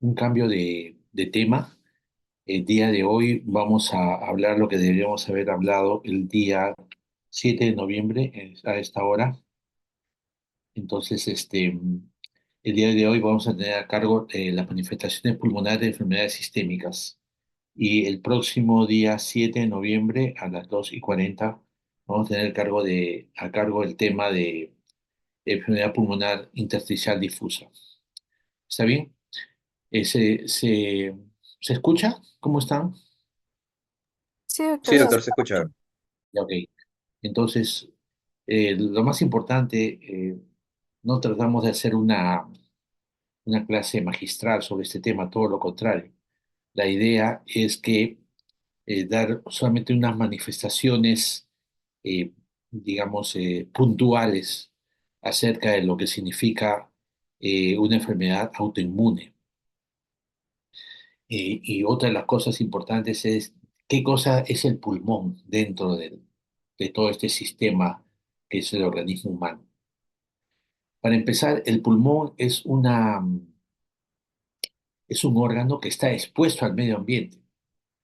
un cambio de tema. El día de hoy vamos a hablar lo que deberíamos haber hablado el día 7 de noviembre a esta hora. Entonces, el día de hoy vamos a tener a cargo las manifestaciones pulmonares de enfermedades sistémicas. Y el próximo día 7 de noviembre a las 2:40 vamos a tener a cargo el tema de enfermedad pulmonar intersticial difusa. ¿Está bien? Eh, ¿se, se, ¿Se escucha? ¿Cómo están? Sí, Sí, doctor, sí. doctor, se escucha. Ya, ok. Entonces, lo más importante, no tratamos de hacer una clase magistral sobre este tema, todo lo contrario. La idea es que dar solamente unas manifestaciones, eh, digamos, puntuales acerca de lo que significa una enfermedad autoinmune. Y otra de las cosas importantes es qué cosa es el pulmón dentro de todo este sistema que es el organismo humano. Para empezar, el pulmón es un órgano que está expuesto al medio ambiente.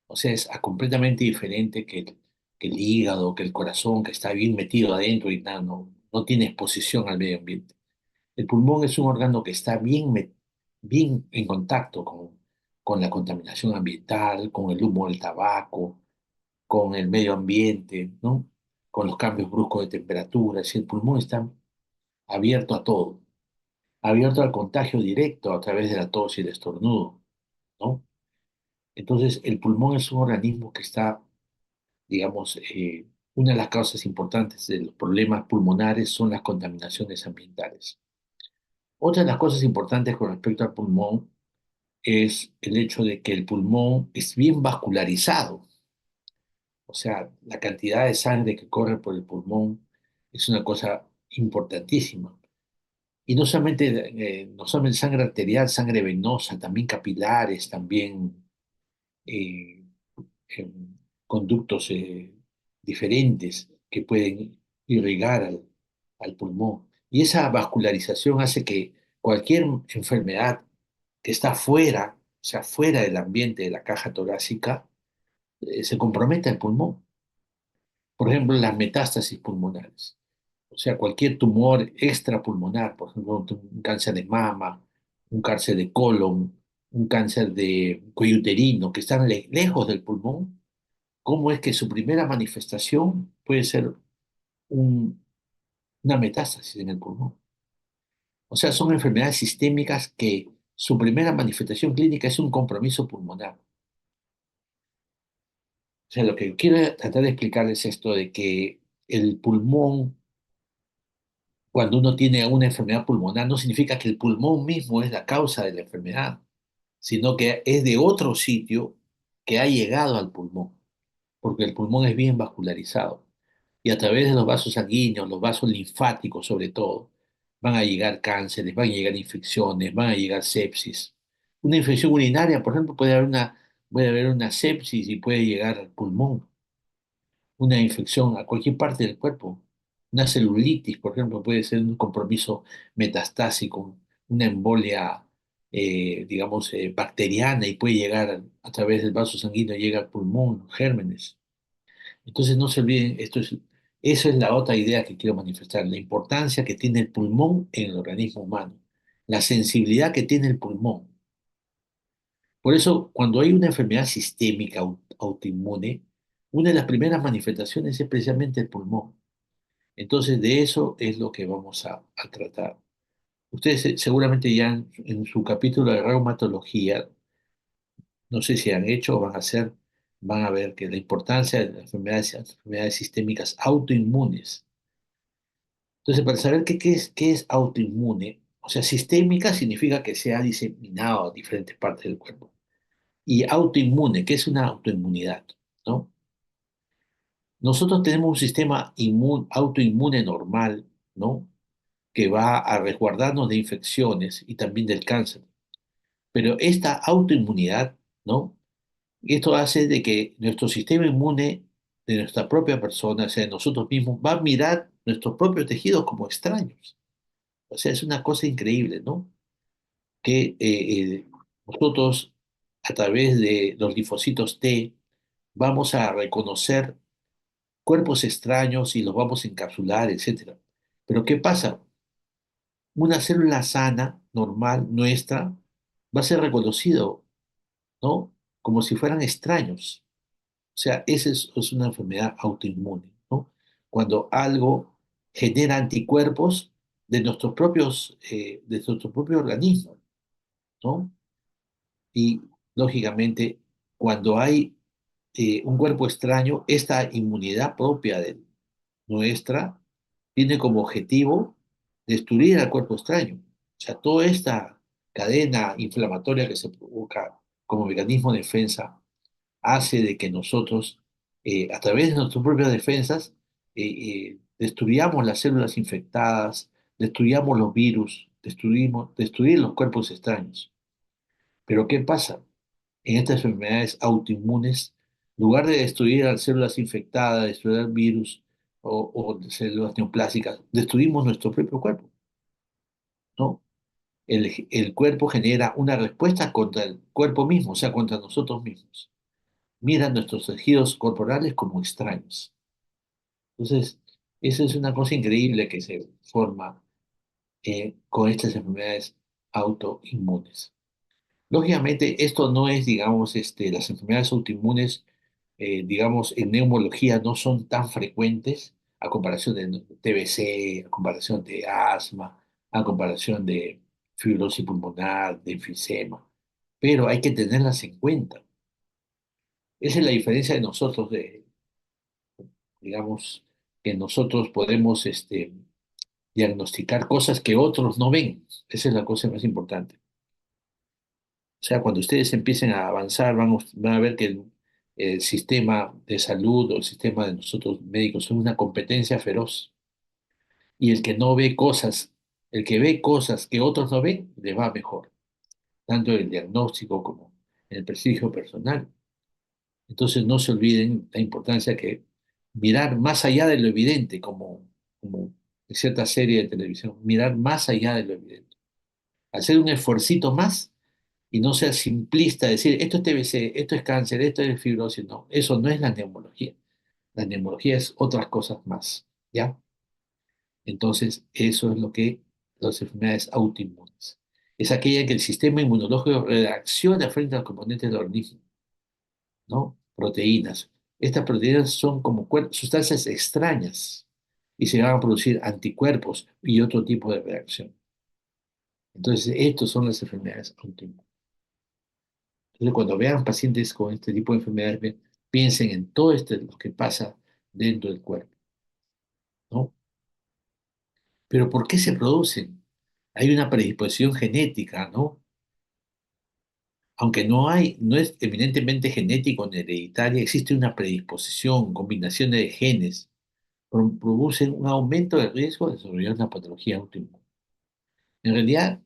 O sea, es completamente diferente que el hígado, que el corazón, que está bien metido adentro y nada, no tiene exposición al medio ambiente. El pulmón es un órgano que está bien en contacto con la contaminación ambiental, con el humo del tabaco, con el medio ambiente, ¿no? Con los cambios bruscos de temperatura. Si el pulmón está abierto a todo, abierto al contagio directo a través de la tos y el estornudo, ¿no? Entonces, el pulmón es un organismo que está, digamos, una de las causas importantes de los problemas pulmonares son las contaminaciones ambientales. Otra de las cosas importantes con respecto al pulmón es el hecho de que el pulmón es bien vascularizado. O sea, la cantidad de sangre que corre por el pulmón es una cosa importantísima. Y no solamente sangre arterial, sangre venosa, también capilares, también eh, conductos diferentes que pueden irrigar al pulmón. Y esa vascularización hace que cualquier enfermedad que está fuera, o sea, fuera del ambiente de la caja torácica, se comprometa el pulmón. Por ejemplo, las metástasis pulmonares. O sea, cualquier tumor extrapulmonar, por ejemplo, un cáncer de mama, un cáncer de colon, un cáncer de cuello uterino, que están lejos del pulmón, ¿cómo es que su primera manifestación puede ser un- una metástasis en el pulmón? O sea, son enfermedades sistémicas que su primera manifestación clínica es un compromiso pulmonar. O sea, lo que quiero tratar de explicar es esto de que el pulmón, cuando uno tiene una enfermedad pulmonar, no significa que el pulmón mismo es la causa de la enfermedad, sino que es de otro sitio que ha llegado al pulmón, porque el pulmón es bien vascularizado. Y a través de los vasos sanguíneos, los vasos linfáticos sobre todo, van a llegar cánceres, van a llegar infecciones, van a llegar sepsis. Una infección urinaria, por ejemplo, puede haber una sepsis y puede llegar al pulmón. Una infección a cualquier parte del cuerpo. Una celulitis, por ejemplo, puede ser un compromiso metastásico, una embolia, digamos, bacteriana y puede llegar a través del vaso sanguíneo, llega al pulmón, gérmenes. Entonces no se olviden, eso es la otra idea que quiero manifestar, la importancia que tiene el pulmón en el organismo humano, la sensibilidad que tiene el pulmón. Por eso, cuando hay una enfermedad sistémica autoinmune, una de las primeras manifestaciones es precisamente el pulmón. Entonces, de eso es lo que vamos a tratar. Ustedes seguramente ya en su capítulo de reumatología, no sé si han hecho o van a hacer, van a ver que la importancia de las enfermedades sistémicas autoinmunes. Entonces, para saber qué es autoinmune, o sea, sistémica significa que se ha diseminado a diferentes partes del cuerpo. Y autoinmune, ¿qué es una autoinmunidad? ¿No? Nosotros tenemos un sistema autoinmune normal, ¿no? Que va a resguardarnos de infecciones y también del cáncer. Pero esta autoinmunidad, ¿no? Esto hace de que nuestro sistema inmune de nuestra propia persona, o sea, de nosotros mismos, va a mirar nuestros propios tejidos como extraños. O sea, es una cosa increíble, ¿no? Que Nosotros, a través de los linfocitos T, vamos a reconocer cuerpos extraños y los vamos a encapsular, etcétera. Pero ¿qué pasa? Una célula sana, normal, nuestra, va a ser reconocido, ¿no? Como si fueran extraños. O sea, esa es una enfermedad autoinmune, ¿no? Cuando algo genera anticuerpos de nuestro propio organismo, ¿no? Y lógicamente, cuando hay un cuerpo extraño, esta inmunidad propia de nuestra tiene como objetivo destruir al cuerpo extraño. O sea, toda esta cadena inflamatoria que se provoca como mecanismo de defensa hace de que nosotros, a través de nuestras propias defensas, destruyamos las células infectadas, destruyamos los virus, destruir los cuerpos extraños. Pero ¿qué pasa? En estas enfermedades autoinmunes, en lugar de destruir las células infectadas, destruir el virus o células neoplásicas, destruimos nuestro propio cuerpo, ¿no? El cuerpo genera una respuesta contra el cuerpo mismo, o sea, contra nosotros mismos. Mira nuestros tejidos corporales como extraños. Entonces, eso es una cosa increíble que se forma con estas enfermedades autoinmunes. Lógicamente, esto no es, digamos, las enfermedades autoinmunes, digamos, en neumología no son tan frecuentes a comparación de TBC, a comparación de asma, a comparación de fibrosis pulmonar, de enfisema, pero hay que tenerlas en cuenta. Esa es la diferencia de nosotros, digamos, que nosotros podemos diagnosticar cosas que otros no ven. Esa es la cosa más importante. O sea, cuando ustedes empiecen a avanzar, van a ver que el sistema de salud o el sistema de nosotros médicos son una competencia feroz. Y el que no ve cosas, el que ve cosas que otros no ven, le va mejor, tanto en el diagnóstico como en el prestigio personal. Entonces no se olviden la importancia que mirar más allá de lo evidente, como en cierta serie de televisión, mirar más allá de lo evidente. Hacer un esfuercito más y no ser simplista, decir, esto es TBC, esto es cáncer, esto es fibrosis. No, eso no es la neumología. La neumología es otras cosas más, ¿ya? Entonces, eso es lo que las enfermedades autoinmunes. Es aquella en que el sistema inmunológico reacciona frente a los componentes del organismo, ¿no? Proteínas. Estas proteínas son como sustancias extrañas y se van a producir anticuerpos y otro tipo de reacción. Entonces, estas son las enfermedades autoinmunes. Entonces, cuando vean pacientes con este tipo de enfermedades, piensen en todo lo que pasa dentro del cuerpo, ¿no? Pero ¿por qué se producen? Hay una predisposición genética, ¿no? Aunque no es eminentemente genético ni hereditaria, existe una predisposición, combinación de genes, producen un aumento del riesgo de desarrollar una patología autoinmune. En realidad,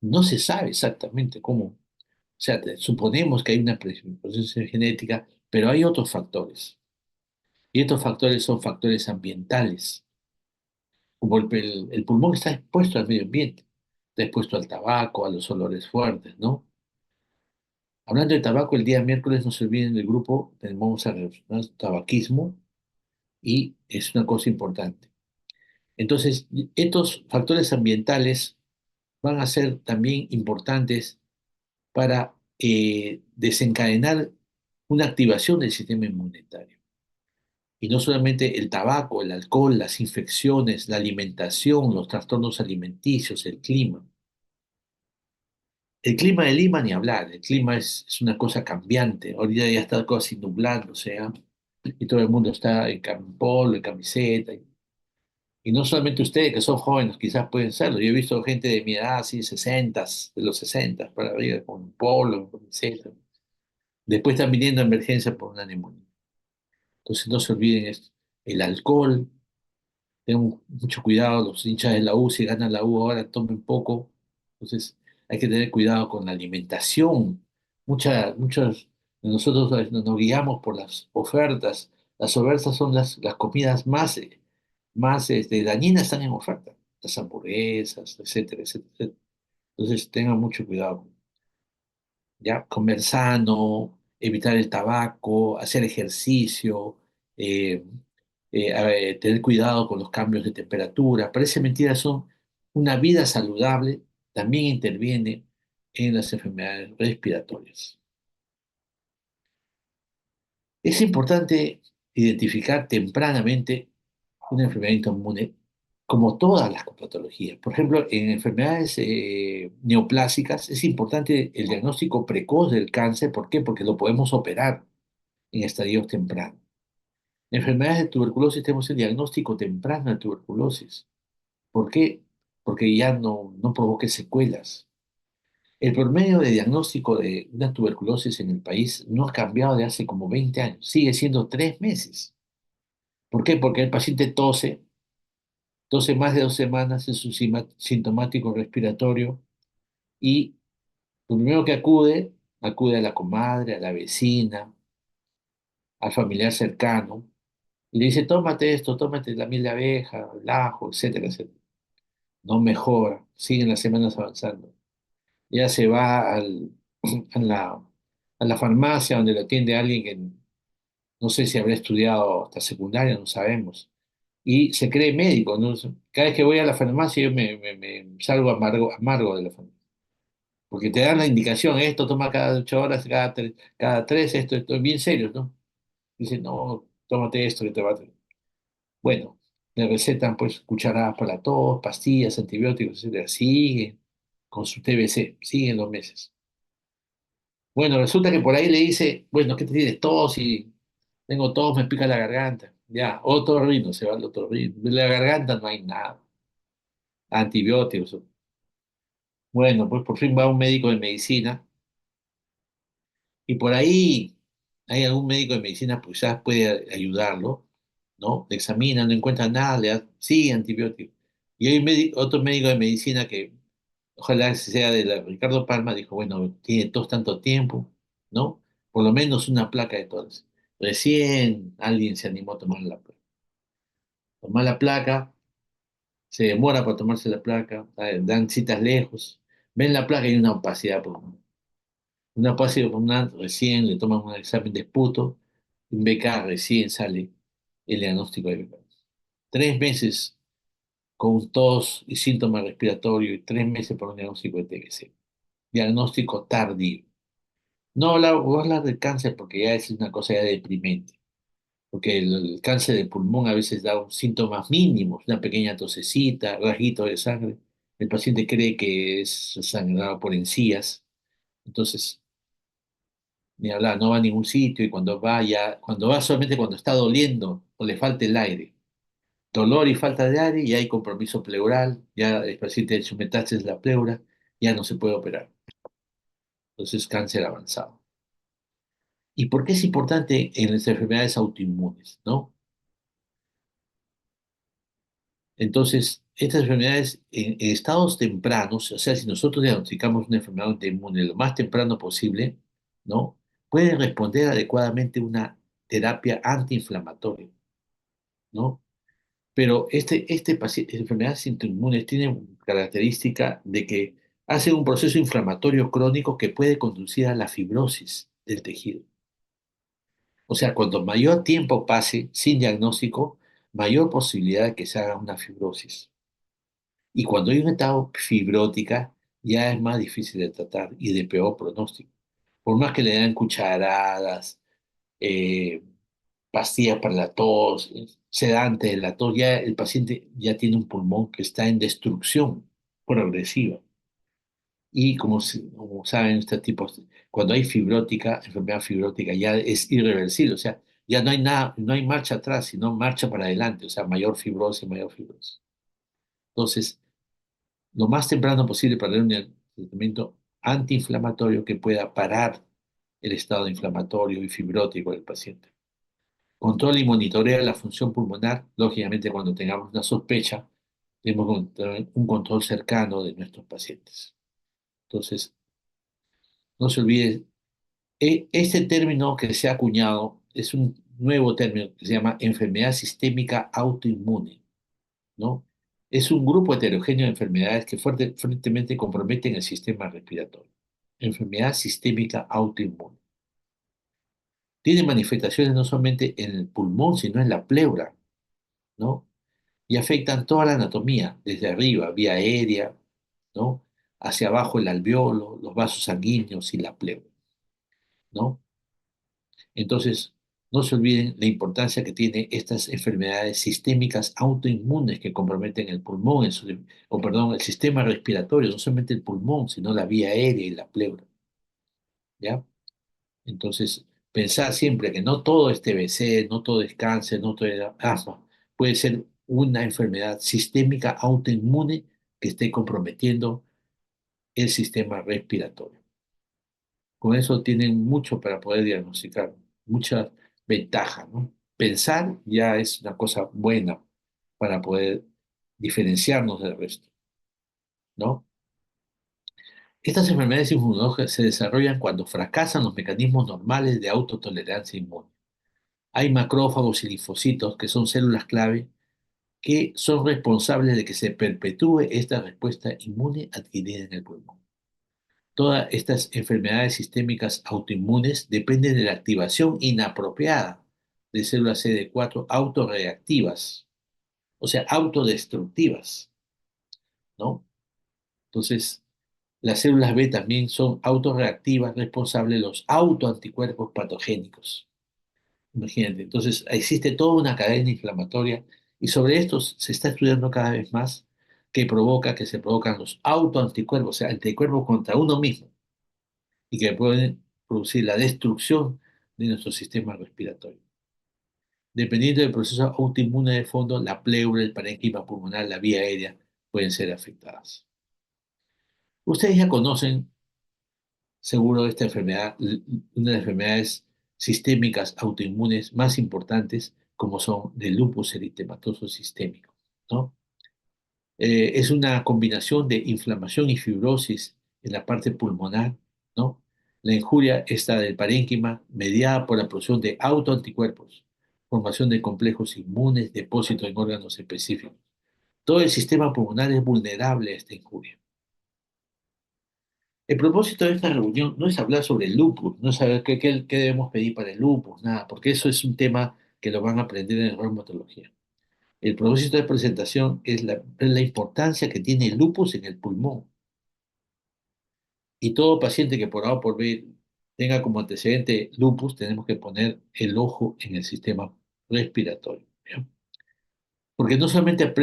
no se sabe exactamente cómo. O sea, suponemos que hay una predisposición genética, pero hay otros factores. Y estos factores son factores ambientales. Como el pulmón está expuesto al medio ambiente, está expuesto al tabaco, a los olores fuertes, ¿no? Hablando de tabaco, el día miércoles no se olviden del grupo, vamos a relacionar tabaquismo y es una cosa importante. Entonces, estos factores ambientales van a ser también importantes para desencadenar una activación del sistema inmunitario. Y no solamente el tabaco, el alcohol, las infecciones, la alimentación, los trastornos alimenticios, el clima. El clima de Lima, ni hablar, el clima es una cosa cambiante. Ahorita ya está casi nublándose, ¿ah? Y todo el mundo está en polo, en camiseta. Y no solamente ustedes que son jóvenes, quizás pueden serlo. Yo he visto gente de mi edad, así, 60, de los 60 para arriba, con polo, en camiseta. Después están viniendo a emergencia por una neumonía. Entonces no se olviden esto. El alcohol, tengan mucho cuidado, los hinchas de la U, si ganan la U ahora, tomen poco. Entonces hay que tener cuidado con la alimentación. Muchos de nosotros nos guiamos por las ofertas. Las ofertas son las comidas más dañinas, están en oferta. Las hamburguesas, etcétera, etcétera, etcétera. Entonces tengan mucho cuidado. ¿ya? Comer sano, evitar el tabaco, hacer ejercicio, eh, tener cuidado con los cambios de temperatura. Parece mentira, son una vida saludable también interviene en las enfermedades respiratorias. Es importante identificar tempranamente una enfermedad autoinmune, como todas las patologías. Por ejemplo, en enfermedades neoplásicas es importante el diagnóstico precoz del cáncer. ¿Por qué? Porque lo podemos operar en estadios tempranos. En enfermedades de tuberculosis tenemos el diagnóstico temprano de tuberculosis. ¿Por qué? Porque ya no provoque secuelas. El promedio de diagnóstico de una tuberculosis en el país no ha cambiado de hace como 20 años. Sigue siendo 3 meses. ¿Por qué? Porque el paciente tose más de 2 semanas, es un sintomático respiratorio y lo primero que acude a la comadre, a la vecina, al familiar cercano y le dice, tómate esto, tómate la miel de abeja, el ajo, etcétera, etcétera. No mejora, siguen las semanas avanzando. Ya se va a la farmacia donde lo atiende alguien que no sé si habrá estudiado hasta secundaria, no sabemos. Y se cree médico, ¿no? Cada vez que voy a la farmacia yo me salgo amargo de la farmacia. Porque te dan la indicación, esto toma cada 8 horas, cada tres, esto es bien serio, ¿no? Dicen, no, tómate esto que te va a... Bueno, le recetan pues cucharadas para la tos, pastillas, antibióticos, etcétera. Siguen con su TBC, siguen los meses. Bueno, resulta que por ahí le dice, bueno, ¿qué te tienes? Tos y tengo tos, me pica la garganta. Ya, otorrino, se va al otorrino. De la garganta no hay nada. Antibióticos. Bueno, pues por fin va un médico de medicina y por ahí hay algún médico de medicina, pues quizás puede ayudarlo, ¿no? Le examina, no encuentra nada, le da, sí, antibiótico. Y hay otro médico de medicina que, ojalá sea de la Ricardo Palma, dijo, bueno, tiene tos tanto tiempo, ¿no? Por lo menos una placa de tos. Recién alguien se animó a tomar la placa. Tomar la placa, se demora para tomarse la placa, dan citas lejos, ven la placa y hay una opacidad pulmonar. Una opacidad pulmonar, recién le toman un examen de esputo, un BK recién sale el diagnóstico de BK. 3 meses con tos y síntomas respiratorios y 3 meses por un diagnóstico de TBC. Diagnóstico tardío. No voy a hablar del cáncer porque ya es una cosa ya deprimente, porque el cáncer de pulmón a veces da síntomas mínimos, una pequeña tosecita, rasguito de sangre. El paciente cree que es sangrado por encías, entonces ni hablar, no va a ningún sitio y cuando va solamente cuando está doliendo o le falta el aire. Dolor y falta de aire y hay compromiso pleural, ya el paciente su metástasis de la pleura, ya no se puede operar. Entonces cáncer avanzado. ¿Y por qué es importante en las enfermedades autoinmunes, no? Entonces, estas enfermedades en estados tempranos, o sea, si nosotros diagnosticamos una enfermedad autoinmune lo más temprano posible, ¿no? Pueden responder adecuadamente a una terapia antiinflamatoria, ¿no? Pero este paciente, enfermedades autoinmunes tienen característica de que hacen un proceso inflamatorio crónico que puede conducir a la fibrosis del tejido. O sea, cuanto mayor tiempo pase sin diagnóstico, mayor posibilidad de que se haga una fibrosis. Y cuando hay una etapa fibrótica, ya es más difícil de tratar y de peor pronóstico. Por más que le dan cucharadas, eh, pastillas para la tos, sedantes de la tos, ya el paciente ya tiene un pulmón que está en destrucción progresiva. Y como saben, este tipo, cuando hay fibrótica, enfermedad fibrótica, ya es irreversible, o sea, ya no hay nada, no hay marcha atrás, sino marcha para adelante, o sea, mayor fibrosis, mayor fibrosis. Entonces, lo más temprano posible para dar un tratamiento antiinflamatorio que pueda parar el estado inflamatorio y fibrótico del paciente. Controla y monitorea la función pulmonar. Lógicamente, cuando tengamos una sospecha, tenemos que tener un control cercano de nuestros pacientes. Entonces, no se olvide, este término que se ha acuñado es un nuevo término que se llama enfermedad sistémica autoinmune, ¿no? Es un grupo heterogéneo de enfermedades que fuertemente comprometen el sistema respiratorio. enfermedad sistémica autoinmune. Tiene manifestaciones no solamente en el pulmón, sino en la pleura, ¿no? Y afectan toda la anatomía, desde arriba, vía aérea, ¿no? Hacia abajo el alveolo, los vasos sanguíneos y la pleura, ¿no? Entonces, no se olviden la importancia que tienen estas enfermedades sistémicas autoinmunes que comprometen el pulmón, o perdón, el sistema respiratorio, no solamente el pulmón, sino la vía aérea y la pleura, ¿ya? Entonces, pensar siempre que no todo es TBC, no todo es cáncer, no todo es asma, puede ser una enfermedad sistémica autoinmune que esté comprometiendo el sistema respiratorio. Con eso tienen mucho para poder diagnosticar, muchas ventajas, ¿no? Pensar ya es una cosa buena para poder diferenciarnos del resto, ¿no? Estas enfermedades inmunológicas se desarrollan cuando fracasan los mecanismos normales de autotolerancia inmune. Hay macrófagos y linfocitos, que son células clave, que son responsables de que se perpetúe esta respuesta inmune adquirida en el pulmón. Todas estas enfermedades sistémicas autoinmunes dependen de la activación inapropiada de células CD4 autorreactivas, o sea, autodestructivas, ¿no? Entonces, las células B también son autorreactivas responsables de los autoanticuerpos patogénicos. Imagínate, entonces existe toda una cadena inflamatoria y sobre esto se está estudiando cada vez más que se provocan los autoanticuerpos, o sea, anticuerpos contra uno mismo y que pueden producir la destrucción de nuestro sistema respiratorio. Dependiendo del proceso autoinmune de fondo, la pleura, el parénquima pulmonar, la vía aérea pueden ser afectadas. Ustedes ya conocen seguro esta enfermedad, una de las enfermedades sistémicas autoinmunes más importantes, como son el lupus eritematoso sistémico, ¿no? Es una combinación de inflamación y fibrosis en la parte pulmonar, ¿no? La injuria está del parénquima, mediada por la producción de autoanticuerpos, formación de complejos inmunes, depósito en órganos específicos. Todo el sistema pulmonar es vulnerable a esta injuria. El propósito de esta reunión no es hablar sobre el lupus, no es saber qué debemos pedir para el lupus, nada, porque eso es un tema que lo van a aprender en reumatología. El propósito de presentación es la importancia que tiene el lupus en el pulmón. Y todo paciente que por A o por B tenga como antecedente lupus, tenemos que poner el ojo en el sistema respiratorio, ¿ya? Porque no solamente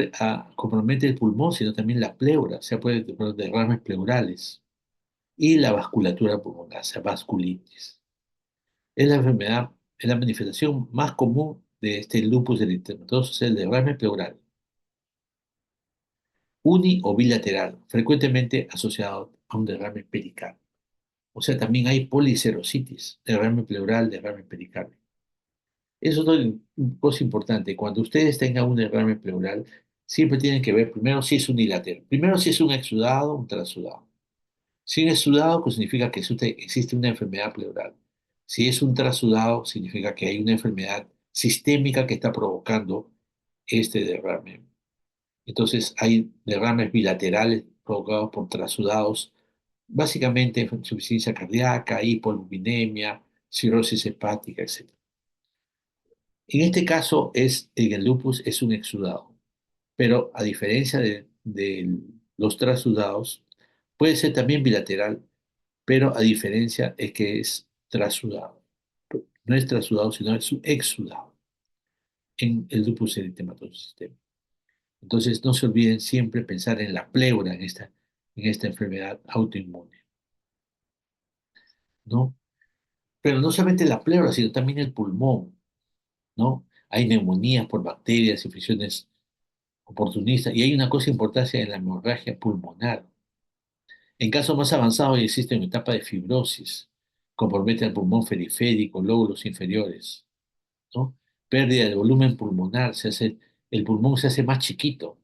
compromete el pulmón, sino también la pleura, se puede tener derrames pleurales y la vasculatura pulmonar, o sea, vasculitis. Es la enfermedad, es la manifestación más común de este lupus eritematoso, es el derrame pleural, uni o bilateral, frecuentemente asociado a un derrame pericárdico. O sea, también hay policerositis, derrame pleural, derrame pericárdico. Eso es una cosa importante. Cuando ustedes tengan un derrame pleural, siempre tienen que ver primero si es unilateral, primero si es un exudado o un transudado. Si es exudado, pues significa que existe una enfermedad pleural. Si es un trasudado, significa que hay una enfermedad sistémica que está provocando este derrame. Entonces, hay derrames bilaterales provocados por trasudados, básicamente insuficiencia cardíaca, hipoluminemia, cirrosis hepática, etc. En este caso, en el lupus es un exudado, pero a diferencia de los trasudados, puede ser también bilateral, pero a diferencia es que es trasudado. No es trasudado, sino es un exudado en el lupus eritematoso sistémico. Entonces, no se olviden siempre pensar en la pleura en esta enfermedad autoinmune, ¿no? Pero no solamente la pleura, sino también el pulmón, ¿no? Hay neumonías por bacterias, infecciones oportunistas, y hay una cosa importante en la hemorragia pulmonar. En casos más avanzados existe una etapa de fibrosis, compromete al pulmón periférico, lóbulos inferiores, ¿no? Pérdida de volumen pulmonar, el pulmón se hace más chiquito.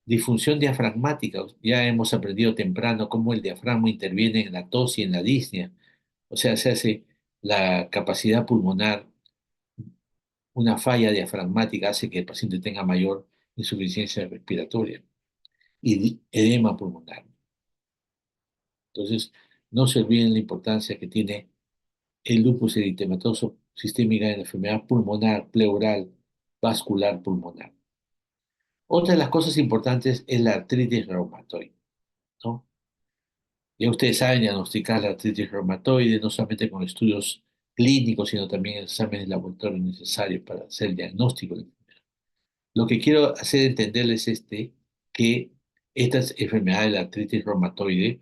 Disfunción diafragmática, ya hemos aprendido temprano cómo el diafragma interviene en la tos y en la disnea, o sea, se hace la capacidad pulmonar, una falla diafragmática hace que el paciente tenga mayor insuficiencia respiratoria y edema pulmonar. Entonces, No se olviden la importancia que tiene el lupus eritematoso sistémica en la enfermedad pulmonar, pleural, vascular pulmonar. Otra de las cosas importantes es la artritis reumatoide, ¿no? Ya ustedes saben diagnosticar la artritis reumatoide no solamente con estudios clínicos, sino también exámenes de laboratorio necesarios para hacer el diagnóstico. Lo que quiero hacer entenderles es que estas enfermedades de la artritis reumatoide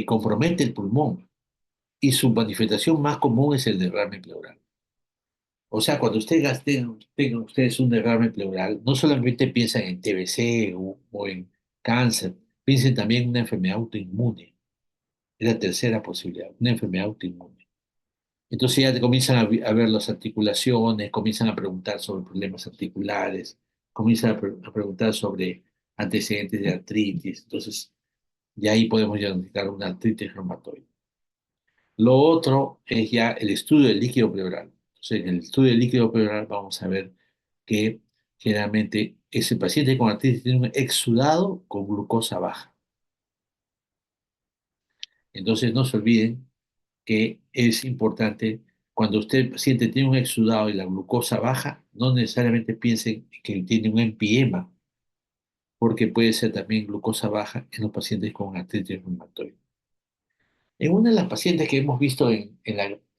comprometen el pulmón y su manifestación más común es el derrame pleural. O sea, cuando tengan ustedes un derrame pleural, no solamente piensan en TBC o en cáncer, piensen también en una enfermedad autoinmune. Es la tercera posibilidad, una enfermedad autoinmune. Entonces ya te comienzan a ver las articulaciones, comienzan a preguntar sobre problemas articulares, comienzan a preguntar sobre antecedentes de artritis. Entonces, ya ahí podemos diagnosticar una artritis reumatoide. Lo otro es ya el estudio del líquido pleural. Entonces, en el estudio del líquido pleural vamos a ver que generalmente ese paciente con artritis tiene un exudado con glucosa baja. Entonces, no se olviden que es importante, cuando usted, el paciente tiene un exudado y la glucosa baja, no necesariamente piensen que tiene un empiema, porque puede ser también glucosa baja en los pacientes con artritis reumatoide. En una de las pacientes que hemos visto en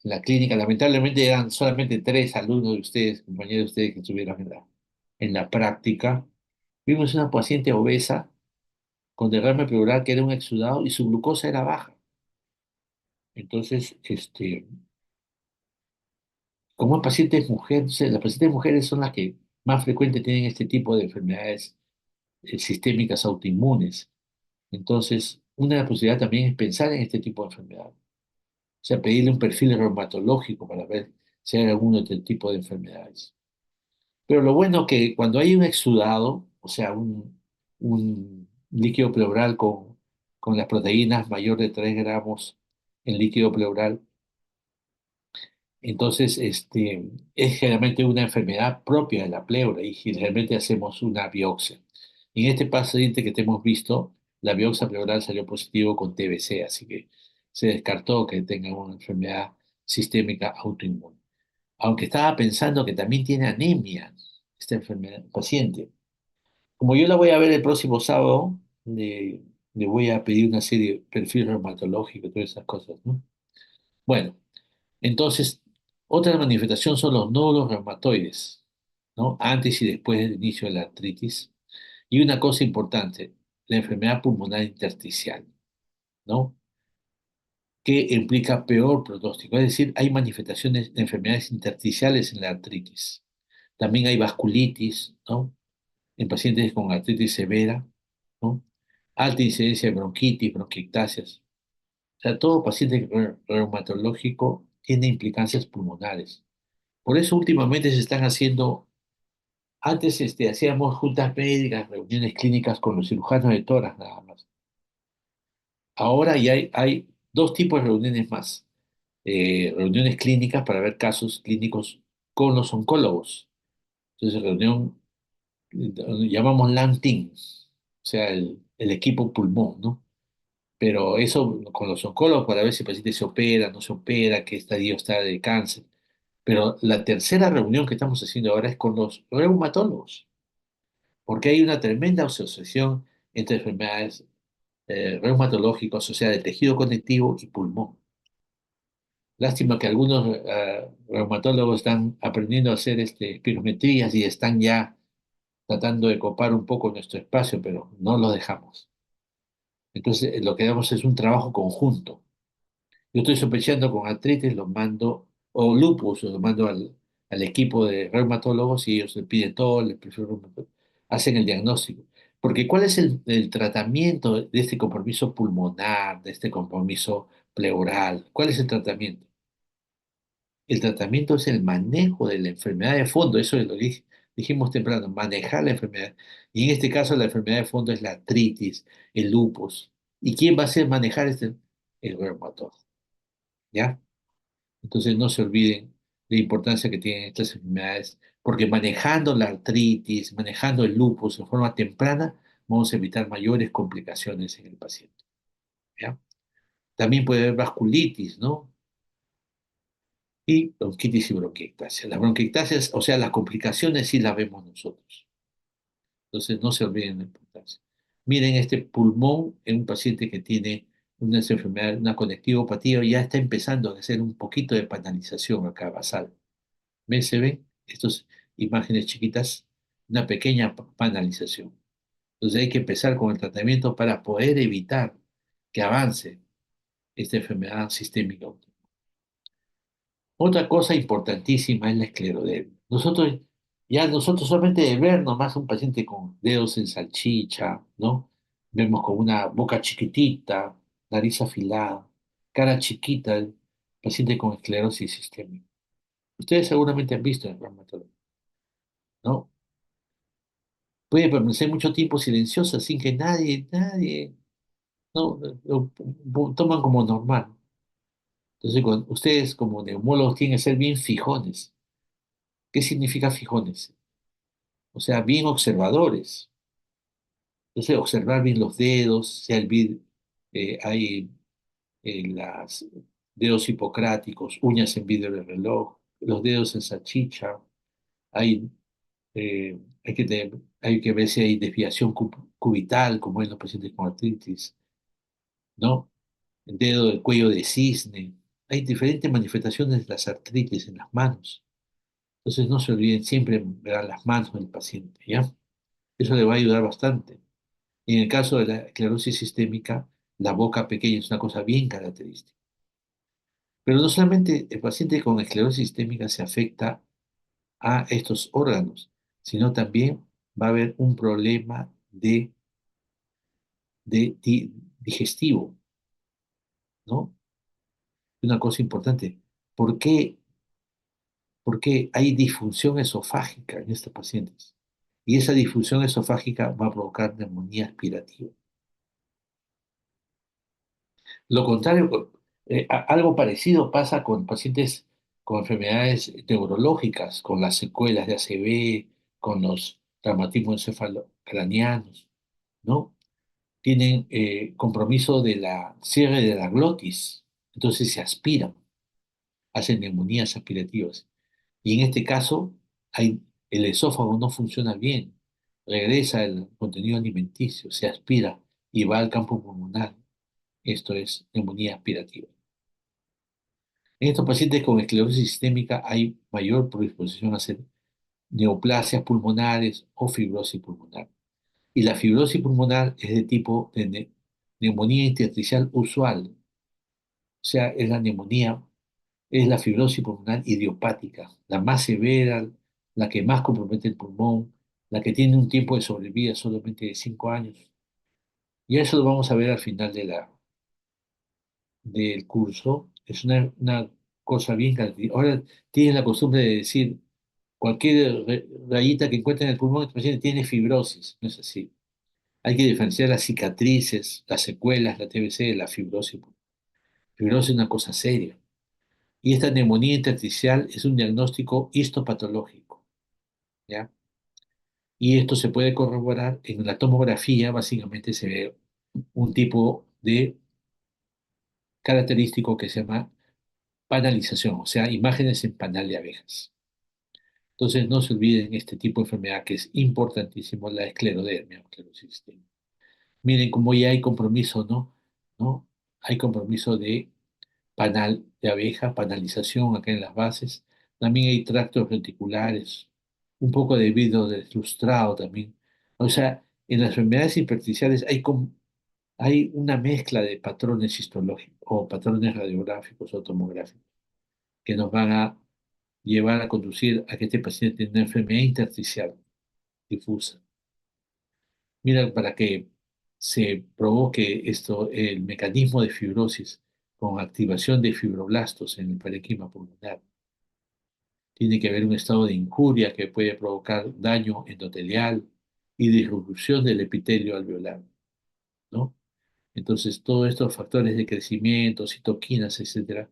la clínica, lamentablemente eran solamente tres alumnos de ustedes, compañeros de ustedes que estuvieron en la práctica. Vimos una paciente obesa con derrame pleural que era un exudado y su glucosa era baja. Entonces, como el paciente es mujer, las pacientes mujeres son las que más frecuente tienen este tipo de enfermedades sistémicas autoinmunes. Entonces, una de las posibilidades también es pensar en este tipo de enfermedad. O sea, pedirle un perfil reumatológico para ver si hay algún otro tipo de enfermedades. Pero lo bueno que cuando hay un exudado, o sea, un líquido pleural con las proteínas mayor de 3 gramos en líquido pleural, entonces es generalmente una enfermedad propia de la pleura y generalmente hacemos una biopsia. En este paciente que te hemos visto, la biopsia pleural salió positivo con TBC, así que se descartó que tenga una enfermedad sistémica autoinmune. Aunque estaba pensando que también tiene anemia esta enfermedad, paciente. Como yo la voy a ver el próximo sábado, le voy a pedir una serie de perfil reumatológico y todas esas cosas, ¿no? Bueno, entonces, otra manifestación son los nódulos reumatoides, ¿no? Antes y después del inicio de la artritis. Y una cosa importante, la enfermedad pulmonar intersticial, ¿no? Que implica peor pronóstico. Es decir, hay manifestaciones de enfermedades intersticiales en la artritis. También hay vasculitis, ¿no? En pacientes con artritis severa, ¿no? Alta incidencia de bronquitis, bronquiectasias. O sea, todo paciente reumatológico tiene implicancias pulmonares. Por eso últimamente se están haciendo, antes hacíamos juntas médicas, reuniones clínicas con los cirujanos de tórax nada más. Ahora ya hay dos tipos de reuniones más. Reuniones clínicas para ver casos clínicos con los oncólogos. Entonces, reunión, llamamos LAN-TIN, o sea, el equipo pulmón, ¿no? Pero eso con los oncólogos para ver si el paciente se opera, no se opera, qué estadio está de cáncer. Pero la tercera reunión que estamos haciendo ahora es con los reumatólogos, porque hay una tremenda asociación entre enfermedades reumatológicas asociadas de tejido conectivo y pulmón. Lástima que algunos reumatólogos están aprendiendo a hacer espirometrías y están ya tratando de copar un poco nuestro espacio, pero no lo dejamos. Entonces, lo que damos es un trabajo conjunto. Yo estoy sospechando con artritis, los mando, o lupus, los mando al equipo de reumatólogos y ellos le piden todo, les prefiero hacen el diagnóstico. Porque ¿cuál es el tratamiento de este compromiso pulmonar, de este compromiso pleural? ¿Cuál es el tratamiento? El tratamiento es el manejo de la enfermedad de fondo, eso lo dijimos temprano, manejar la enfermedad. Y en este caso la enfermedad de fondo es la artritis, el lupus. ¿Y quién va a hacer manejar el reumatólogo? ¿Ya? Entonces no se olviden la importancia que tienen estas enfermedades, porque manejando la artritis, manejando el lupus de forma temprana, vamos a evitar mayores complicaciones en el paciente. ¿Ya? También puede haber vasculitis, ¿no? Y bronquitis y bronquiectasia. Las bronquiectasias, o sea, las complicaciones sí las vemos nosotros. Entonces, no se olviden de la importancia. Miren este pulmón en un paciente que tiene una enfermedad, una conectivopatía, ya está empezando a hacer un poquito de panalización acá basal. ¿Ven? ¿Se ven? Estas imágenes chiquitas, una pequeña panalización. Entonces hay que empezar con el tratamiento para poder evitar que avance esta enfermedad sistémica. Otra cosa importantísima es la esclerodermia. Nosotros solamente de ver nomás un paciente con dedos en salchicha, ¿no? Vemos con una boca chiquitita, nariz afilada, cara chiquita, el paciente con esclerosis sistémica. Ustedes seguramente han visto en reumatología, ¿no? Puede permanecer mucho tiempo silenciosa sin que nadie, ¿no? Lo toman como normal. Entonces, ustedes como neumólogos tienen que ser bien fijones. ¿Qué significa fijones? O sea, bien observadores. Entonces, observar bien los dedos, si hay las dedos hipocráticos, uñas en vidrio de reloj, los dedos en salchicha, hay, hay que ver si hay desviación cubital, como en los pacientes con artritis, ¿no? El dedo del cuello de cisne. Hay diferentes manifestaciones de las artritis en las manos. Entonces, no se olviden siempre ver las manos del paciente, ¿ya? Eso le va a ayudar bastante. En el caso de la esclerosis sistémica, la boca pequeña es una cosa bien característica. Pero no solamente el paciente con esclerosis sistémica se afecta a estos órganos, sino también va a haber un problema digestivo, ¿no? Una cosa importante, ¿por qué, ¿por qué hay disfunción esofágica en estos pacientes? Y esa disfunción esofágica va a provocar neumonía aspirativa. Lo contrario, algo parecido pasa con pacientes con enfermedades neurológicas, con las secuelas de ACV, con los traumatismos encefalocranianos, ¿no? Tienen compromiso de la cierre de la glotis, entonces se aspiran, hacen neumonías aspirativas. Y en este caso, el esófago no funciona bien, regresa el contenido alimenticio, se aspira y va al campo pulmonar. Esto es neumonía aspirativa. En estos pacientes con esclerosis sistémica hay mayor predisposición a hacer neoplasias pulmonares o fibrosis pulmonar. Y la fibrosis pulmonar es de tipo de neumonía intersticial usual, o sea, es la fibrosis pulmonar idiopática, la más severa, la que más compromete el pulmón, la que tiene un tiempo de sobrevida solamente de 5 años. Y eso lo vamos a ver al final del curso. Es una cosa bien característica. Ahora tienen la costumbre de decir, cualquier rayita que encuentren en el pulmón, el paciente tiene fibrosis. No es así. Hay que diferenciar las cicatrices, las secuelas, la TBC, de la fibrosis. Fibrosis es una cosa seria. Y esta neumonía intersticial es un diagnóstico histopatológico, ¿ya? Y esto se puede corroborar en la tomografía, básicamente se ve un tipo de característico que se llama panalización, o sea, imágenes en panal de abejas. Entonces, no se olviden este tipo de enfermedad que es importantísimo, la esclerodermia, o esclerosis sistémica. Miren cómo ya hay compromiso, ¿no? ¿No? Hay compromiso de panal de abeja, panalización acá en las bases. También hay tractos reticulares, un poco de vidrio deslustrado también. O sea, en las enfermedades hipersticiales hay una mezcla de patrones histológicos o patrones radiográficos o tomográficos que nos van a llevar a conducir a que este paciente tenga una enfermedad intersticial difusa. Mira, para que se provoque esto, el mecanismo de fibrosis con activación de fibroblastos en el parénquima pulmonar, tiene que haber un estado de injuria que puede provocar daño endotelial y disrupción del epitelio alveolar, ¿no? Entonces, todos estos factores de crecimiento, citoquinas, etcétera,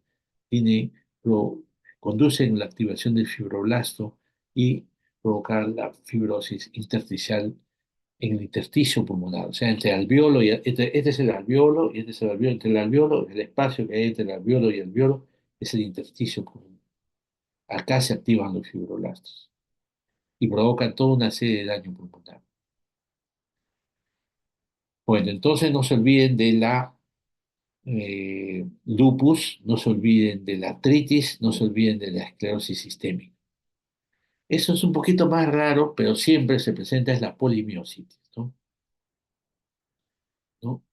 tiene, pro- conducen a la activación del fibroblasto y provocar la fibrosis intersticial en el intersticio pulmonar, o sea, entre el alveolo y este es el alveolo y este es el alveolo, entre el alveolo, el espacio que hay entre el alveolo y el alveolo es el intersticio pulmonar. Acá se activan los fibroblastos y provocan toda una serie de daño pulmonar. Bueno, entonces no se olviden de la lupus, no se olviden de la artritis, no se olviden de la esclerosis sistémica. Eso es un poquito más raro, pero siempre se presenta es la polimiositis, ¿no? ¿No?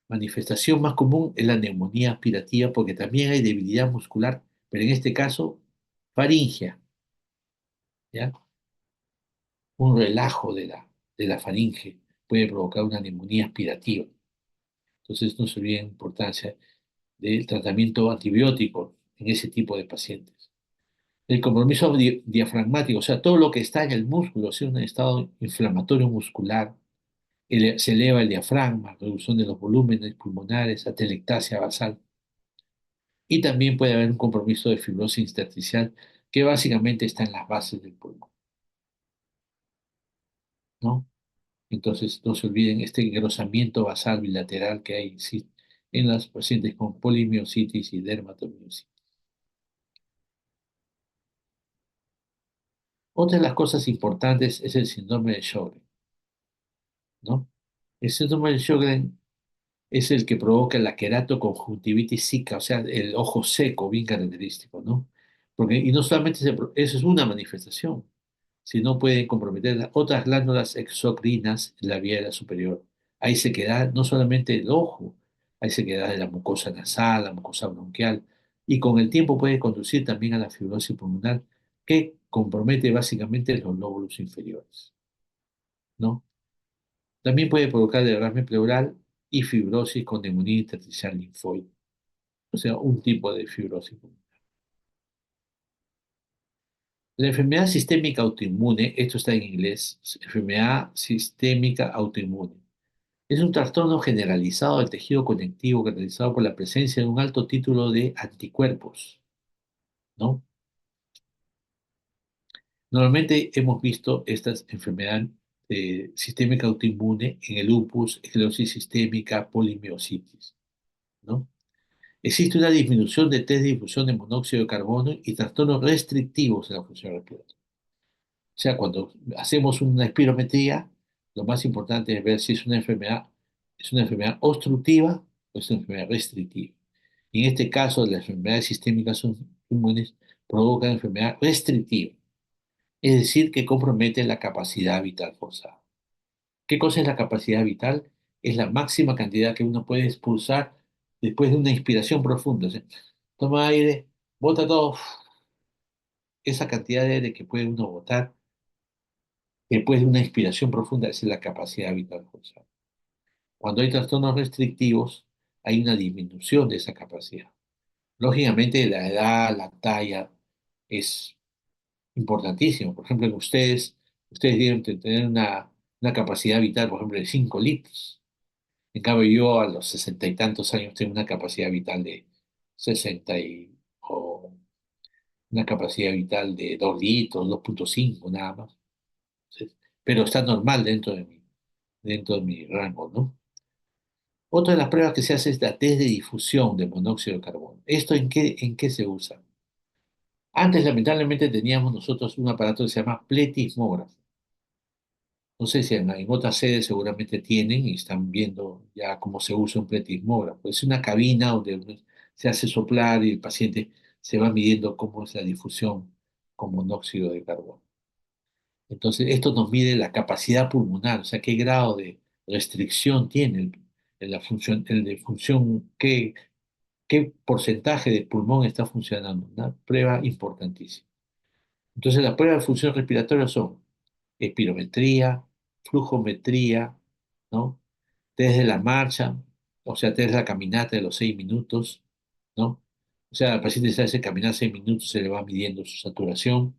Manifestación más común es la neumonía aspirativa porque también hay debilidad muscular, pero en este caso, faringia, ¿ya? Un relajo de la faringe puede provocar una neumonía aspirativa. Entonces no se olviden la importancia del tratamiento antibiótico en ese tipo de pacientes. El compromiso diafragmático, o sea, todo lo que está en el músculo, si es un estado inflamatorio muscular, se eleva el diafragma, reducción de los volúmenes pulmonares, atelectasia basal. Y también puede haber un compromiso de fibrosis intersticial que básicamente está en las bases del pulmón, ¿no? Entonces, no se olviden este engrosamiento basal bilateral que hay sí, en los pacientes con polimiositis y dermatomiositis. Otra de las cosas importantes es el síndrome de Sjögren, ¿no? El síndrome de Sjögren es el que provoca la queratoconjuntivitis zika, o sea, el ojo seco, bien característico, ¿no? Porque, y no solamente eso es una manifestación, sino puede comprometer las otras glándulas exocrinas en la vía aérea superior. Ahí se queda no solamente el ojo, ahí se queda de la mucosa nasal, la mucosa bronquial, y con el tiempo puede conducir también a la fibrosis pulmonar, que compromete básicamente los lóbulos inferiores, ¿no? También puede provocar derrame pleural y fibrosis con neumonía intersticial linfoide, o sea, un tipo de fibrosis pulmonar. La enfermedad sistémica autoinmune, esto está en inglés, enfermedad sistémica autoinmune, es un trastorno generalizado del tejido conectivo caracterizado por la presencia de un alto título de anticuerpos, ¿no? Normalmente hemos visto esta enfermedad sistémica autoinmune en el lupus, esclerosis sistémica, polimiositis, ¿no? Existe una disminución de test de difusión de monóxido de carbono y trastornos restrictivos en la función respiratoria. O sea, cuando hacemos una espirometría, lo más importante es ver si es una enfermedad obstructiva o es una enfermedad restrictiva. Y en este caso, las enfermedades sistémicas son inmunes provocan enfermedad restrictiva, es decir, que comprometen la capacidad vital forzada. ¿Qué cosa es la capacidad vital? Es la máxima cantidad que uno puede expulsar después de una inspiración profunda. O sea, toma aire, bota todo. Esa cantidad de aire que puede uno botar después de una inspiración profunda, esa es la capacidad vital forzada. Cuando hay trastornos restrictivos, hay una disminución de esa capacidad. Lógicamente, la edad, la talla es importantísimo. Por ejemplo, ustedes deben tener una capacidad vital, por ejemplo, de 5 litros. En cambio, yo a los 60 y tantos años tengo una capacidad vital de 60 o una capacidad vital de 2 litros, 2,5 nada más. Entonces, pero está normal dentro de mi rango, ¿no? Otra de las pruebas que se hace es la test de difusión de monóxido de carbono. ¿Esto en qué se usa? Antes, lamentablemente, teníamos nosotros un aparato que se llama pletismógrafo. No sé si en otras sedes seguramente tienen y están viendo ya cómo se usa un pletismógrafo. Es una cabina donde se hace soplar y el paciente se va midiendo cómo es la difusión con monóxido de carbono. Entonces, esto nos mide la capacidad pulmonar, o sea, qué grado de restricción tiene en la función, el de función, qué porcentaje de pulmón está funcionando. Una prueba importantísima. Entonces, las pruebas de función respiratoria son espirometría, flujometría, ¿no? Test de la marcha, o sea, test de la caminata de los 6 minutos, ¿no? O sea, al paciente se hace caminar 6 minutos, se le va midiendo su saturación.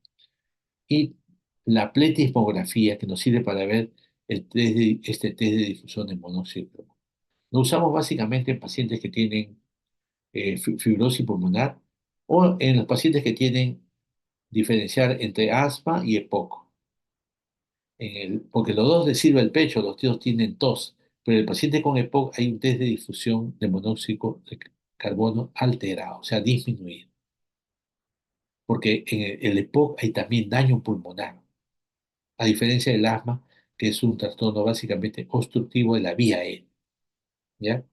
Y la pletismografía, que nos sirve para ver este test de difusión de monóxido de carbono. Lo usamos básicamente en pacientes que tienen fibrosis pulmonar o en los pacientes que tienen diferenciar entre asma y EPOC. porque los dos les sirve el pecho, los tíos tienen tos, pero el paciente con EPOC hay un test de difusión de monóxido de carbono alterado, o sea, disminuido, porque en el EPOC hay también daño pulmonar, a diferencia del asma, que es un trastorno básicamente obstructivo de la vía aérea, ¿ya?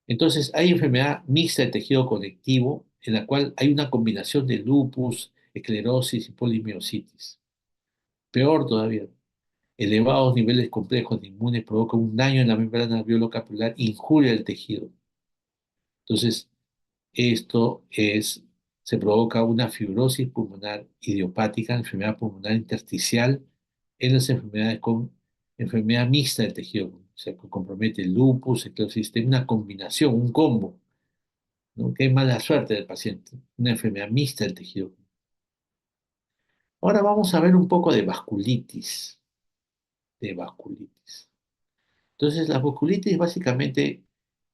Entonces, hay enfermedad mixta de tejido conectivo en la cual hay una combinación de lupus, esclerosis y polimiositis. Peor todavía, elevados niveles complejos de inmunes provocan un daño en la membrana alveolo-capilar, injuria del tejido. Entonces, se provoca una fibrosis pulmonar idiopática, enfermedad pulmonar intersticial en las enfermedades con enfermedad mixta del tejido, o sea, que compromete el lupus, esclerosis, tiene una combinación, un combo, ¿no? Qué mala suerte del paciente, una enfermedad mixta del tejido. Ahora vamos a ver un poco de vasculitis. Entonces, la vasculitis básicamente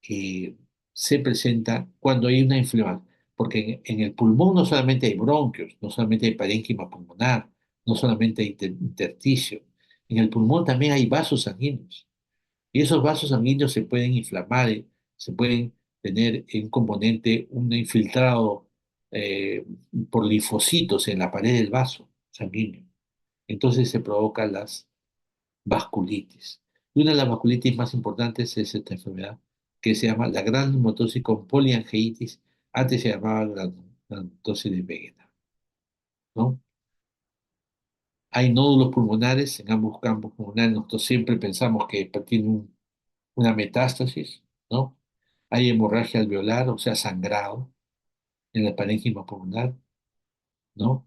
eh, se presenta cuando hay una inflamación, porque en el pulmón no solamente hay bronquios, no solamente hay parénquima pulmonar, no solamente hay intersticio, en el pulmón también hay vasos sanguíneos. Y esos vasos sanguíneos se pueden inflamar, se pueden tener un componente, un infiltrado eh, por linfocitos en la pared del vaso sanguíneo. Entonces se provocan las vasculitis. Y una de las vasculitis más importantes es esta enfermedad que se llama la granulomatosis con poliangeitis, antes se llamaba granulomatosis de Wegener, ¿no? Hay nódulos pulmonares en ambos campos pulmonares. Nosotros siempre pensamos que tiene una metástasis, ¿no? Hay hemorragia alveolar, o sea, sangrado en el parénquima pulmonar, ¿no?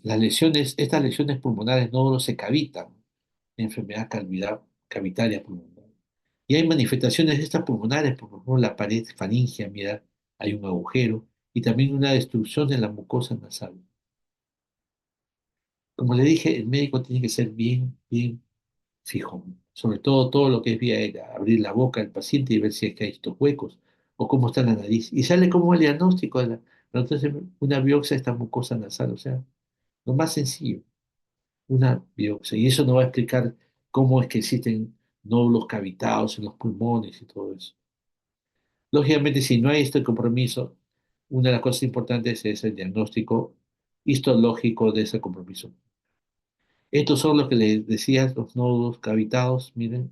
Las lesiones, estas lesiones pulmonares, nódulos se cavitan, enfermedad cavitaria pulmonar. Y hay manifestaciones de estas pulmonares, por ejemplo, la pared faríngea, mira, hay un agujero y también una destrucción de la mucosa nasal. Como le dije, el médico tiene que ser bien, bien fijón, sobre todo lo que es vía aérea, abrir la boca del paciente y ver si es que hay estos huecos o cómo está la nariz. Y sale como el diagnóstico de entonces una biopsia de esta mucosa nasal, o sea, lo más sencillo, una biopsia. Y eso nos va a explicar cómo es que existen nódulos cavitados en los pulmones y todo eso. Lógicamente, si no hay este compromiso, una de las cosas importantes es el diagnóstico histológico de ese compromiso. Estos son los que les decía, los nódulos cavitados, miren,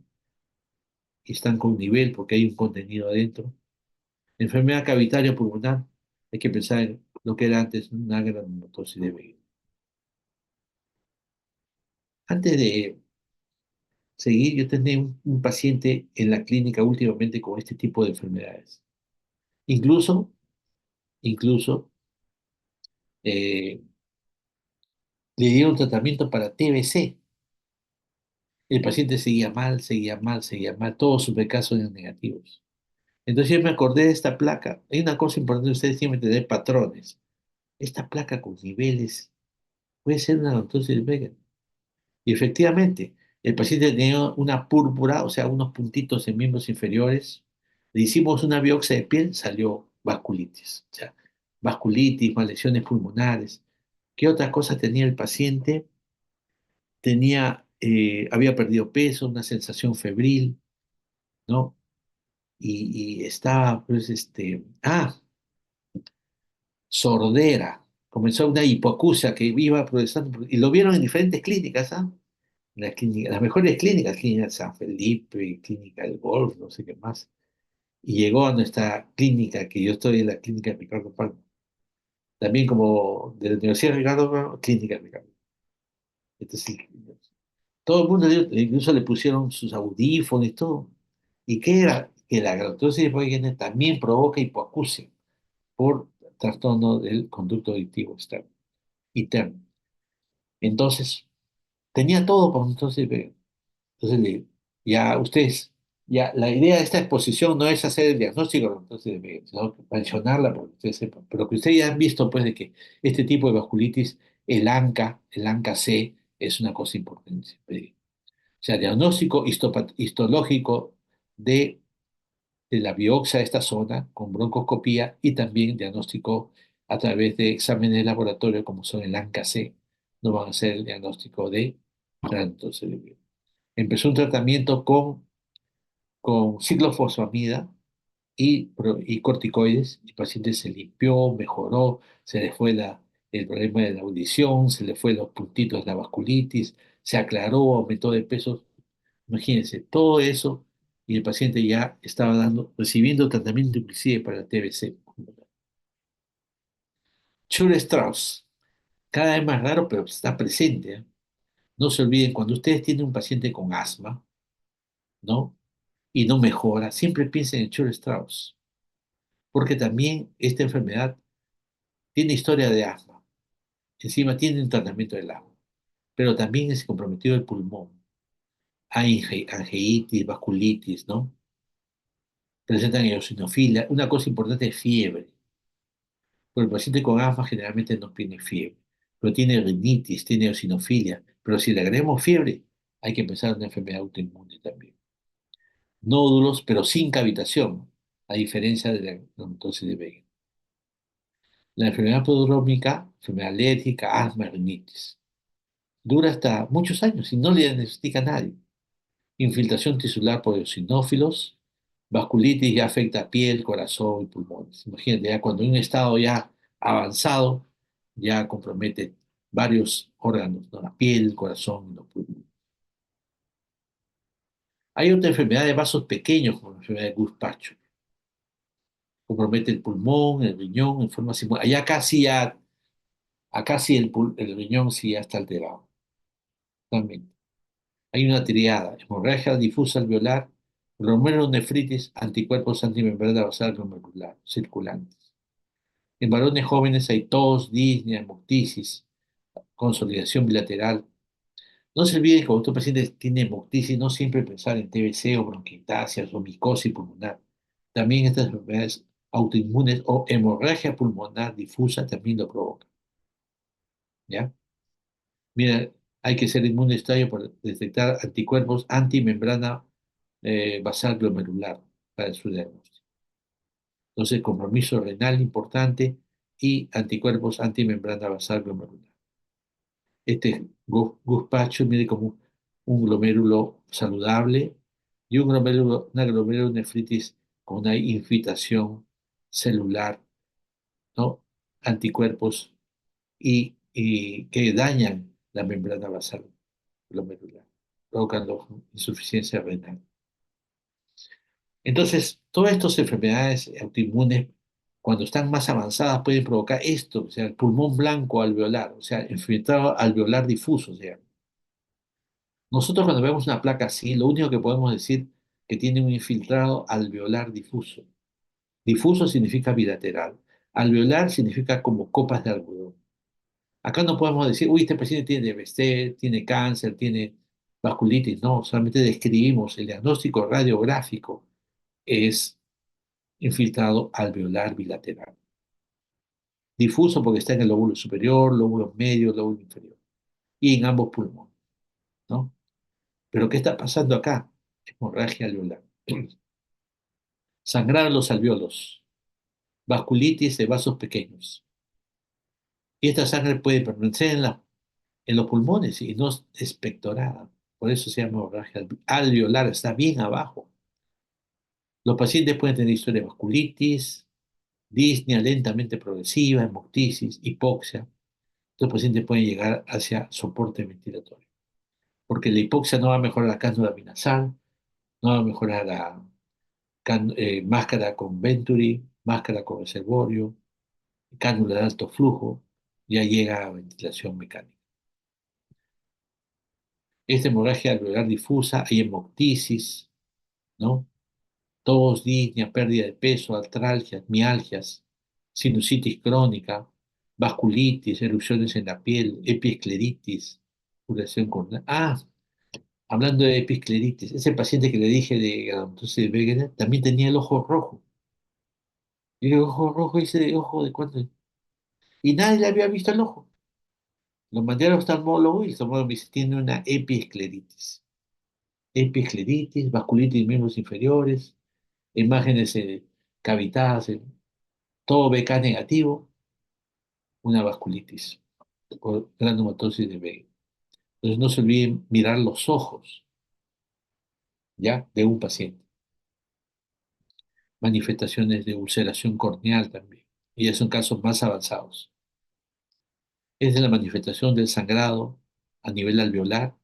y están con nivel porque hay un contenido adentro. Enfermedad cavitaria pulmonar, hay que pensar en lo que era antes una granulomatosis de Wegener. Antes de seguir, yo tenía un paciente en la clínica últimamente con este tipo de enfermedades. Incluso, incluso, eh, le dieron tratamiento para TBC. El paciente seguía mal, seguía mal, seguía mal, todos sus casos eran negativos. Entonces yo me acordé de esta placa. Hay una cosa importante, ustedes tienen que tener patrones. Esta placa con niveles puede ser una lactosis de Wegener. Y efectivamente, el paciente tenía una púrpura, o sea, unos puntitos en miembros inferiores. Le hicimos una biopsia de piel, salió vasculitis. O sea, vasculitis, más lesiones pulmonares. ¿Qué otra cosa tenía el paciente? Había perdido peso, una sensación febril, ¿no? Y estaba, pues, sordera. Comenzó una hipoacusia que iba progresando, y lo vieron en diferentes clínicas, ¿ah? Las mejores clínicas, Clínica de San Felipe, Clínica del Golf, no sé qué más. Y llegó a nuestra clínica, que yo estoy en la clínica de Ricardo Palma, también como de la Universidad de Ricardo Palma, clínica de Ricardo. Entonces, todo el mundo, incluso le pusieron sus audífonos y todo. ¿Y qué era? Que la galactosis de Wegener también provoca hipoacusia por trastorno del conducto auditivo externo, interno. Entonces, tenía todo para entonces, entonces ya ustedes, ya la idea de esta exposición no es hacer el diagnóstico, entonces, sino mencionarla para que ustedes sepan, pero que ustedes ya han visto pues de que este tipo de vasculitis, el ANCA C, es una cosa importante. O sea, diagnóstico histológico de, de la biopsia de esta zona con broncoscopía y también diagnóstico a través de exámenes de laboratorio como son el ANCA C no van a hacer el diagnóstico de ranitocerebral. Empezó un tratamiento con ciclofosfamida y corticoides. El paciente se limpió, mejoró, se le fue el problema de la audición, se le fue los puntitos de la vasculitis, se aclaró, aumentó de peso. Imagínense, todo eso y el paciente ya estaba recibiendo tratamiento inclusive para el TBC. Chur-Strauss, cada vez más raro, pero está presente, ¿eh? No se olviden, cuando ustedes tienen un paciente con asma, ¿no? Y no mejora, siempre piensen en Chur-Strauss, porque también esta enfermedad tiene historia de asma, encima tiene un tratamiento del asma, pero también es comprometido el pulmón. Hay angeitis, vasculitis, ¿no? Presentan eosinofilia. Una cosa importante es fiebre. Porque el paciente con asma generalmente no tiene fiebre, pero tiene rinitis, tiene eosinofilia. Pero si le agregamos fiebre, hay que empezar una enfermedad autoinmune también. Nódulos, pero sin cavitación, a diferencia de la dermatosis de Wegener. La enfermedad prodrómica, enfermedad alérgica, asma, rinitis. Dura hasta muchos años y no le diagnostica a nadie. Infiltración tisular por eosinófilos, vasculitis ya afecta piel, corazón y pulmones. Imagínate, ya cuando en un estado ya avanzado, ya compromete varios órganos, ¿no? La piel, el corazón y los pulmones. Hay otra enfermedad de vasos pequeños, como la enfermedad de Guzpacho. Compromete el pulmón, el riñón en forma simultánea. Allá casi ya, acá sí el riñón sí ya está alterado. También. Hay una triada: hemorragia difusa alveolar, glomerulonefritis, anticuerpos antimembrana basal glomerular, circulantes. En varones jóvenes hay tos, disnea, hemoptisis, consolidación bilateral. No se olviden que cuando tu paciente tiene hemoptisis, no siempre pensar en TBC o bronquiectasias o micosis pulmonar. También estas enfermedades autoinmunes o hemorragia pulmonar difusa también lo provocan. ¿Ya? Mira, hay que ser inmune estadio para detectar anticuerpos antimembrana basal glomerular para su diagnóstico. Entonces, compromiso renal importante y anticuerpos antimembrana basal glomerular. Este guzpacho mide como un glomérulo saludable y una glomerulonefritis con una infiltración celular, ¿no? Anticuerpos y que dañan la membrana basal glomerular, provocando insuficiencia renal. Entonces, todas estas enfermedades autoinmunes, cuando están más avanzadas, pueden provocar esto, o sea, el pulmón blanco alveolar, o sea, infiltrado alveolar difuso, o sea. Nosotros cuando vemos una placa así, lo único que podemos decir que tiene un infiltrado alveolar difuso. Difuso significa bilateral. Alveolar significa como copas de algodón. Acá no podemos decir, uy, este paciente tiene diabetes, tiene cáncer, tiene vasculitis. No, solamente describimos el diagnóstico radiográfico es infiltrado alveolar bilateral. Difuso porque está en el lóbulo superior, lóbulo medio, lóbulo inferior. Y en ambos pulmones, ¿no? Pero ¿qué está pasando acá? Hemorragia alveolar. Sangrado en los alveolos. Vasculitis de vasos pequeños. Y esta sangre puede permanecer en los pulmones y no es expectorada. Por eso se llama hemorragia alveolar, está bien abajo. Los pacientes pueden tener historia de vasculitis, disnea lentamente progresiva, hemoptisis, hipoxia. Los pacientes pueden llegar hacia soporte ventilatorio. Porque la hipoxia no va a mejorar la cánula binasal, no va a mejorar la máscara con Venturi, máscara con reservorio, cánula de alto flujo, ya llega a ventilación mecánica. Esta hemorragia alveolar difusa, hay hemoptisis, ¿no? Tos, disnea, pérdida de peso, artralgias, mialgias, sinusitis crónica, vasculitis, erupciones en la piel, epiescleritis, curación con... Ah, hablando de episcleritis, ese paciente que le dije de entonces de Wegener también tenía el ojo rojo. Y el ojo rojo, ese ojo de cuándo. Y nadie le había visto el ojo. Lo mandé al oftalmólogo y el oftalmólogo me dice, tiene una episcleritis. Episcleritis, vasculitis de miembros inferiores, imágenes cavitadas, todo BK negativo, una vasculitis. por granulomatosis de Wegener. Entonces no se olviden mirar los ojos, ¿ya? De un paciente. Manifestaciones de ulceración corneal también. Y ya son casos más avanzados. Es de la manifestación del sangrado a nivel alveolar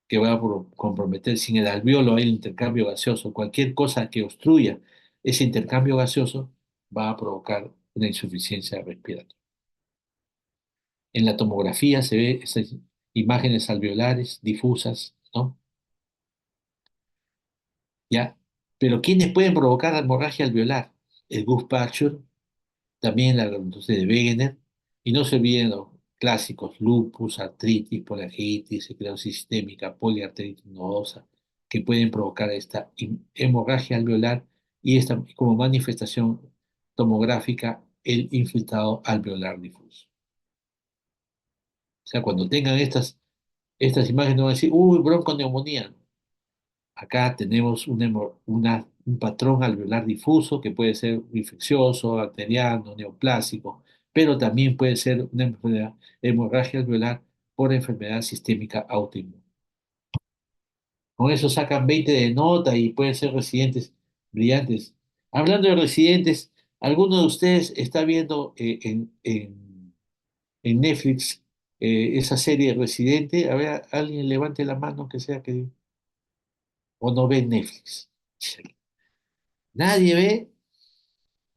que va a comprometer. Si en el alveolo hay el intercambio gaseoso, cualquier cosa que obstruya ese intercambio gaseoso va a provocar una insuficiencia respiratoria. En la tomografía se ve esas imágenes alveolares difusas, ¿no? ¿Ya? Pero ¿quiénes pueden provocar hemorragia alveolar? El Guttmacher, también la entonces de Wegener, y no se olviden los clásicos: lupus, artritis, poliartritis, esclerosis sistémica, poliartritis nodosa, que pueden provocar esta hemorragia alveolar y esta como manifestación tomográfica el infiltrado alveolar difuso. O sea, cuando tengan estas imágenes no van a decir, uy, bronconeumonía. Acá tenemos un patrón alveolar difuso que puede ser infeccioso, bacteriano, neoplásico, pero también puede ser una hemorragia alveolar por enfermedad sistémica autoinmune. Con eso sacan 20 de nota y pueden ser residentes brillantes. Hablando de residentes, ¿alguno de ustedes está viendo en Netflix esa serie Residente? A ver, alguien levante la mano que sea que... ¿O no ve Netflix? Nadie ve.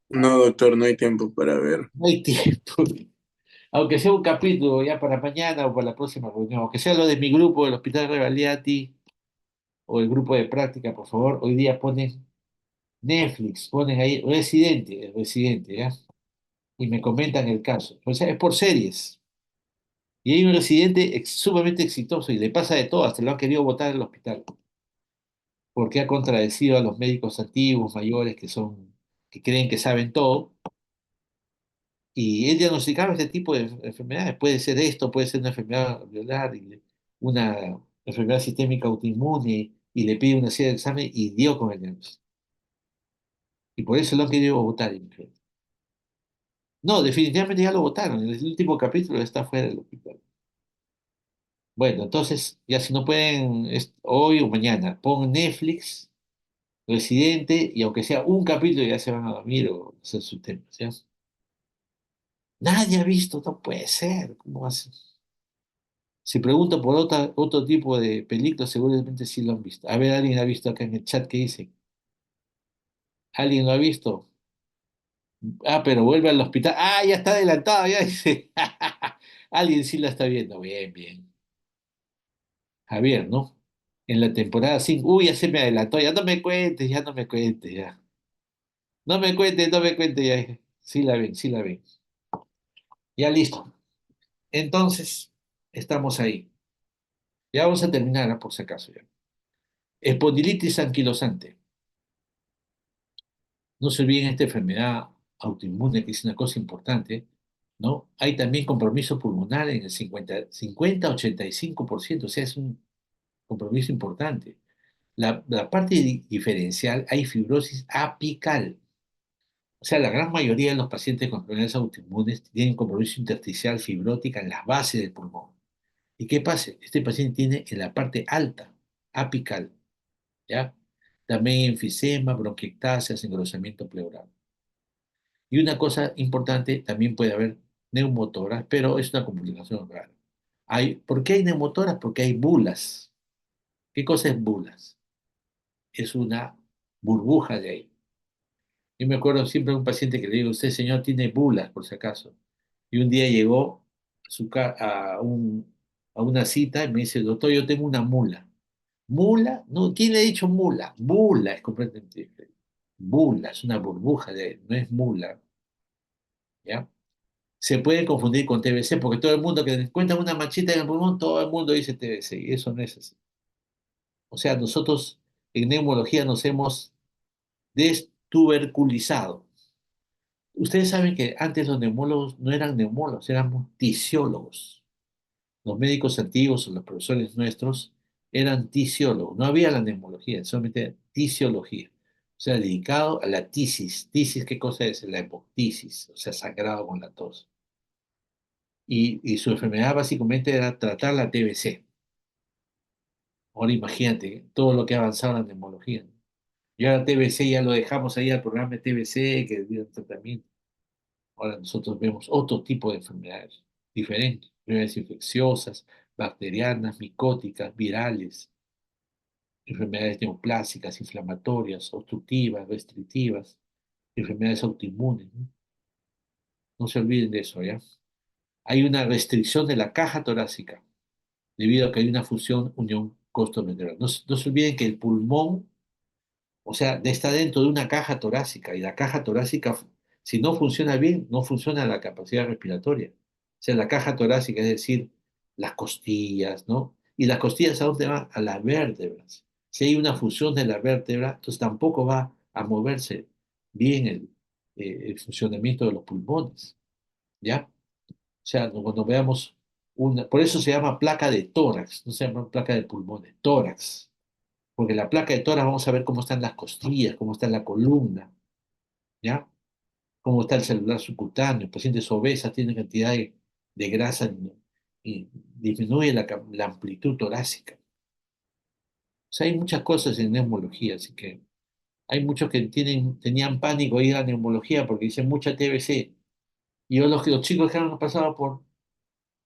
No, doctor, no hay tiempo para ver. No hay tiempo. Aunque sea un capítulo ya para mañana o para la próxima reunión, aunque sea lo de mi grupo del Hospital Revaliati o el grupo de práctica, por favor, hoy día ponen Netflix, ponen ahí Residente, el Residente, ¿ya? Y me comentan el caso. O sea, es por series. Y hay un residente sumamente exitoso y le pasa de todo, hasta lo han querido botar del hospital, porque ha contradecido a los médicos antiguos, mayores, que creen que saben todo. Y él diagnosticaba este tipo de enfermedades. Puede ser esto, puede ser una enfermedad alveolar, una enfermedad sistémica autoinmune, y le pide una serie de exámenes y dio con el diagnóstico. Y por eso lo han querido votar, imagínate. No, definitivamente ya lo votaron. En el último capítulo está fuera del hospital. Bueno, entonces, ya si no pueden hoy o mañana, pon Netflix, Residente, y aunque sea un capítulo ya se van a dormir o hacer su tema. ¿Sí? Nadie ha visto, no puede ser. ¿Cómo hace? Si pregunto por otro tipo de películas, seguramente sí lo han visto. A ver, ¿alguien ha visto acá en el chat qué dice? ¿Alguien lo ha visto? Ah, pero vuelve al hospital. Ah, ya está adelantado, ya dice. Alguien sí la está viendo. Bien, bien. Javier, ¿no? En la temporada 5. Uy, ya se me adelantó. Ya no me cuentes, ya no me cuentes, ya. No me cuentes, no me cuentes, ya. Sí la ven, sí la ven. Ya listo. Entonces, estamos ahí. Ya vamos a terminar, por si acaso, ya. Espondilitis anquilosante. No se olviden esta enfermedad autoinmune, que es una cosa importante, ¿no? Hay también compromiso pulmonar en el 50-85%, o sea, es un compromiso importante. La parte diferencial, hay fibrosis apical. O sea, la gran mayoría de los pacientes con enfermedades autoinmunes tienen compromiso intersticial fibrótica en las bases del pulmón. ¿Y qué pasa? Este paciente tiene en la parte alta, apical, ¿ya? También enfisema, bronquiectasias, engrosamiento pleural. Y una cosa importante, también puede haber neumotoras, pero es una complicación rara. ¿Por qué hay neumotoras? Porque hay bulas. ¿Qué cosa es bulas? Es una burbuja de aire. Yo me acuerdo siempre de un paciente que le digo, usted, señor, tiene bulas, por si acaso. Y un día llegó a una cita y me dice, doctor, yo tengo una mula. ¿Mula? No, ¿quién le ha dicho mula? Bula es completamente diferente. Bula es una burbuja de aire, no es mula, ¿ya? Se puede confundir con TBC, porque todo el mundo que encuentra una manchita en el pulmón, todo el mundo dice TBC, y eso no es así. O sea, nosotros en neumología nos hemos destuberculizado. Ustedes saben que antes los neumólogos no eran neumólogos, éramos tisiólogos. Los médicos antiguos o los profesores nuestros eran tisiólogos. No había la neumología, solamente tisiología. O sea, dedicado a la tisis. ¿Tisis qué cosa es? La hemoptisis, o sea, sangrado con la tos. y su enfermedad básicamente era tratar la TBC. Ahora imagínate todo lo que ha avanzado la neumología, ¿no? Ya la TBC ya lo dejamos ahí al programa de TBC que dio el tratamiento. Ahora nosotros vemos otro tipo de enfermedades diferentes, enfermedades infecciosas, bacterianas, micóticas, virales, enfermedades neoplásicas, inflamatorias, obstructivas, restrictivas, enfermedades autoinmunes, ¿no? No se olviden de eso, ¿ya? Hay una restricción de la caja torácica debido a que hay una fusión unión costo-medular. No se olviden que el pulmón, o sea, está dentro de una caja torácica y la caja torácica, si no funciona bien, no funciona la capacidad respiratoria. O sea, la caja torácica, es decir, las costillas, ¿no? Y las costillas, ¿a dónde van? A las vértebras. Si hay una fusión de la vértebra, entonces tampoco va a moverse bien el funcionamiento de los pulmones, ¿ya? O sea, cuando veamos una, por eso se llama placa de tórax, no se llama placa de pulmones, tórax, porque la placa de tórax vamos a ver cómo están las costillas, cómo está la columna, ¿ya? Cómo está el celular subcutáneo, pacientes obesas tienen cantidad de grasa y disminuye la amplitud torácica. O sea, hay muchas cosas en neumología, así que hay muchos que tenían pánico de ir a neumología porque dicen mucha TBC. Y yo los chicos que han pasado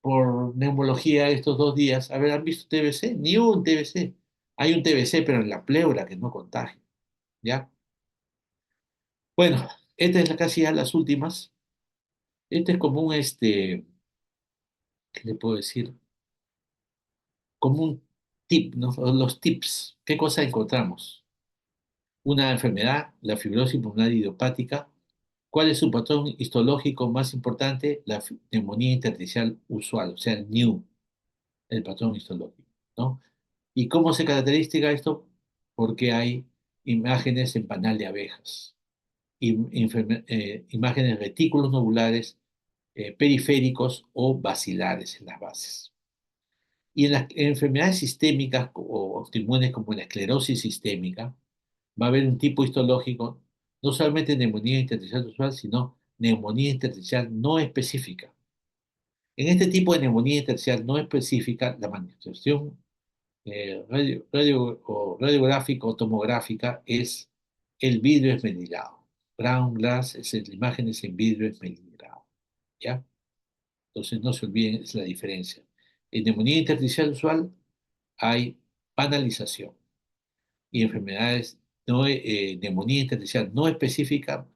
por neumología estos 2 días. A ver, ¿han visto TBC? Ni un TBC. Hay un TBC, pero en la pleura que no contagia. ¿Ya? Bueno, esta es casi ya las últimas. Este es como ¿qué le puedo decir? Como un tip, ¿no? Los tips. ¿Qué cosa encontramos? Una enfermedad, la fibrosis pulmonar idiopática. ¿Cuál es su patrón histológico más importante? La neumonía intersticial usual, o sea, el NEU, el patrón histológico, ¿no? ¿Y cómo se caracteriza esto? Porque hay imágenes en panal de abejas, imágenes de retículos nodulares periféricos o bacilares en las bases. Y en las enfermedades sistémicas o autoinmunes como la esclerosis sistémica, va a haber un tipo histológico, no solamente neumonía intersticial usual, sino neumonía intersticial no específica. En este tipo de neumonía intersticial no específica, la manifestación o radiográfica o tomográfica es el vidrio esmerilado. Brown glass es la imagen es en vidrio esmerilado. ¿Ya? Entonces no se olviden, es la diferencia. En neumonía intersticial usual hay panalización y enfermedades, neumonía intersticial no específica,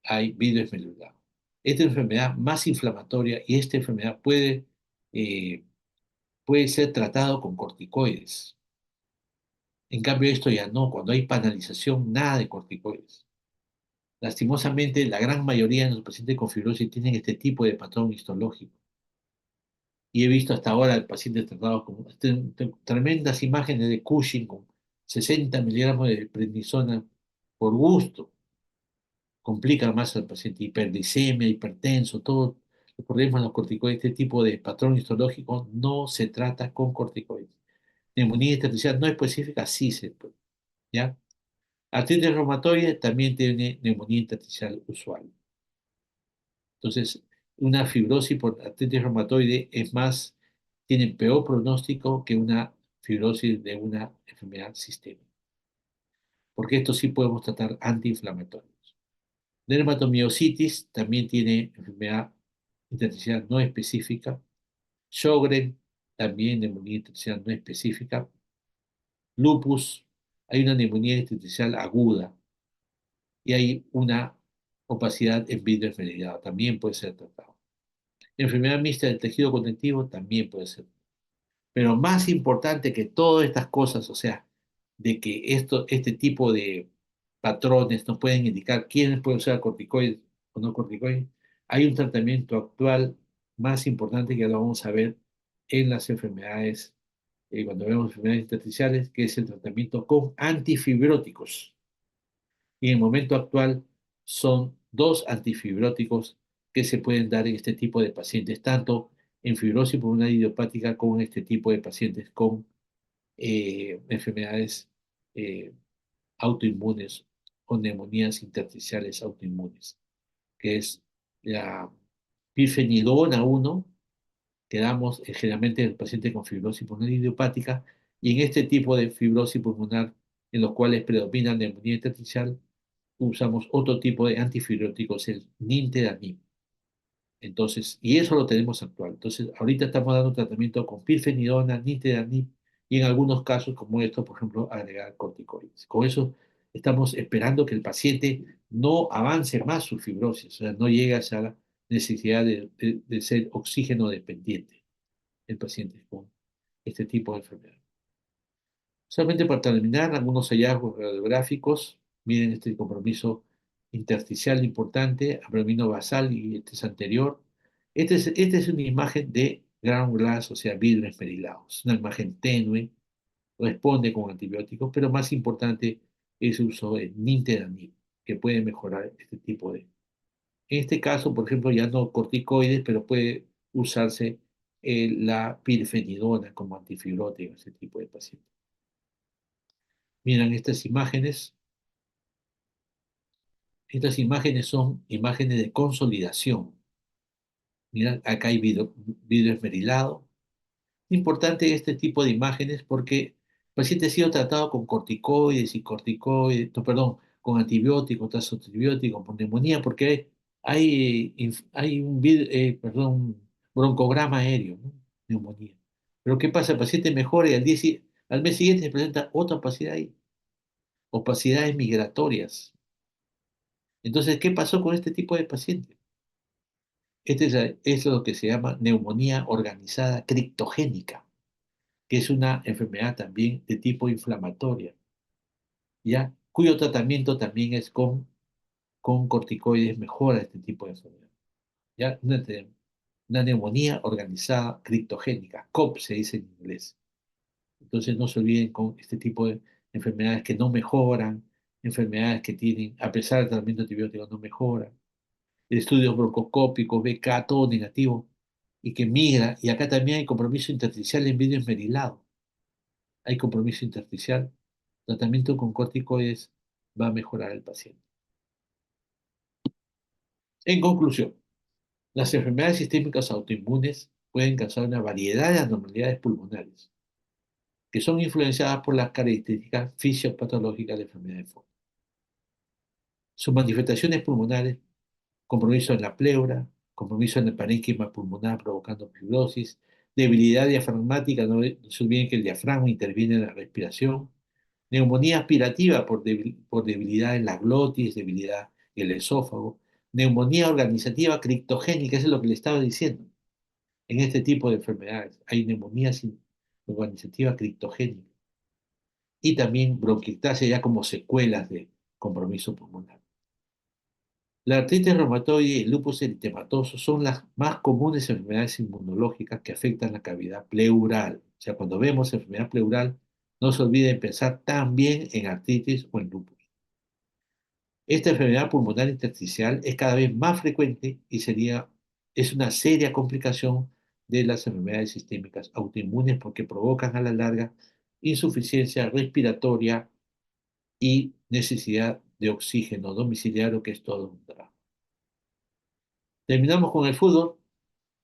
hay vidrio esmerilado. Esta enfermedad más inflamatoria y esta enfermedad puede ser tratado con corticoides. En cambio, esto ya no, cuando hay panalización, nada de corticoides. Lastimosamente, la gran mayoría de los pacientes con fibrosis tienen este tipo de patrón histológico. Y he visto hasta ahora pacientes tratados con tremendas imágenes de Cushing con 60 miligramos de prednisona por gusto. Complica más al paciente, hiperglicemia, hipertenso, todos los problemas de los corticoides. Este tipo de patrón histológico no se trata con corticoides. Neumonía intersticial no específica, sí se puede, ¿ya? Artritis reumatoide también tiene neumonía intersticial usual. Entonces, una fibrosis por artritis reumatoide tiene peor pronóstico que una fibrosis de una enfermedad sistémica, porque esto sí podemos tratar antiinflamatorios. Dermatomiositis también tiene enfermedad intersticial no específica. Sjögren también neumonía intersticial no específica. Lupus, hay una neumonía intersticial aguda y hay una opacidad en vidrio esmerilado, también puede ser tratado. Enfermedad mixta del tejido conectivo también puede ser. Pero más importante que todas estas cosas, o sea, de que este tipo de patrones nos pueden indicar quiénes pueden usar corticoides o no corticoides, hay un tratamiento actual más importante que lo vamos a ver en las enfermedades, cuando vemos enfermedades intersticiales, que es el tratamiento con antifibróticos. Y en el momento actual son dos antifibróticos que se pueden dar en este tipo de pacientes, tanto en fibrosis pulmonar idiopática como en este tipo de pacientes con enfermedades eh, autoinmunes o neumonías intersticiales autoinmunes, que es la pirfenidona 1 que damos generalmente el paciente con fibrosis pulmonar idiopática, y en este tipo de fibrosis pulmonar, en los cuales predomina neumonía intersticial, usamos otro tipo de antifibróticos, el nintedanib. Entonces, y eso lo tenemos actual. Entonces, ahorita estamos dando tratamiento con pirfenidona, nintedanib, y en algunos casos, como esto, por ejemplo, agregar corticoides. Con eso estamos esperando que el paciente no avance más su fibrosis, o sea, no llegue a esa necesidad de ser oxígeno dependiente el paciente con este tipo de enfermedad. Solamente para terminar, algunos hallazgos radiográficos. Miren este compromiso intersticial importante, abdomino basal, y este es anterior. Esta es una imagen de ground glass, o sea, vidrio esmerilado. Es una imagen tenue, responde con antibióticos, pero más importante es el uso de nintedanib, que puede mejorar este tipo de... En este caso, por ejemplo, ya no corticoides, pero puede usarse la pirfenidona como antifibrótica en ese tipo de pacientes. Miran estas imágenes. Estas imágenes son imágenes de consolidación. Miran, acá hay vidrio esmerilado. Importante este tipo de imágenes porque el paciente ha sido tratado con corticoides y corticoides, no, perdón, con antibióticos, tras antibióticos, con neumonía, porque hay un perdón, broncograma aéreo, ¿no? Neumonía. Pero ¿qué pasa? El paciente mejora y al mes siguiente se presenta otra opacidad ahí, opacidades migratorias. Entonces, ¿qué pasó con este tipo de paciente? Es lo que se llama neumonía organizada criptogénica, que es una enfermedad también de tipo inflamatoria, ¿ya? Cuyo tratamiento también es con corticoides, mejora este tipo de enfermedad. ¿Ya? Una neumonía organizada criptogénica, COP se dice en inglés. Entonces no se olviden con este tipo de enfermedades que no mejoran, enfermedades que tienen, a pesar del tratamiento antibiótico, no mejoran. Estudios broncoscópicos, BK, todo negativo, y que migra, y acá también hay compromiso intersticial en vidrio esmerilado, hay compromiso intersticial, tratamiento con corticoides va a mejorar el paciente. En conclusión, las enfermedades sistémicas autoinmunes pueden causar una variedad de anormalidades pulmonares, que son influenciadas por las características fisiopatológicas de enfermedades de fondo. Sus manifestaciones pulmonares: compromiso en la pleura, compromiso en el parénquima pulmonar provocando fibrosis, debilidad diafragmática, no se olviden que el diafragma interviene en la respiración, neumonía aspirativa por debilidad en la glotis, debilidad en el esófago, neumonía organizativa criptogénica, eso es lo que le estaba diciendo. En este tipo de enfermedades hay neumonía organizativa criptogénica y también bronquiectasia ya como secuelas de compromiso pulmonar. La artritis reumatoide y el lupus eritematoso son las más comunes enfermedades inmunológicas que afectan la cavidad pleural. O sea, cuando vemos enfermedad pleural, no se olviden pensar también en artritis o en lupus. Esta enfermedad pulmonar intersticial es cada vez más frecuente y es una seria complicación de las enfermedades sistémicas autoinmunes porque provocan a la larga insuficiencia respiratoria y necesidad de oxígeno domiciliario, que es todo un drama. Terminamos con el fútbol.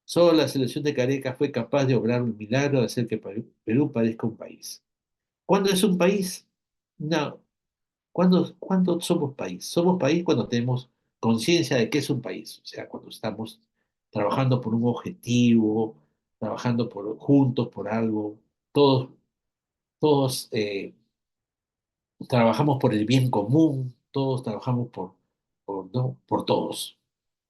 Solo la selección de Careca fue capaz de obrar un milagro de hacer que Perú parezca un país. ¿Cuándo es un país? No. ¿Cuándo somos país? Somos país cuando tenemos conciencia de que es un país. O sea, cuando estamos trabajando por un objetivo, trabajando juntos por algo, todos, todos trabajamos por el bien común, todos trabajamos ¿no? por todos.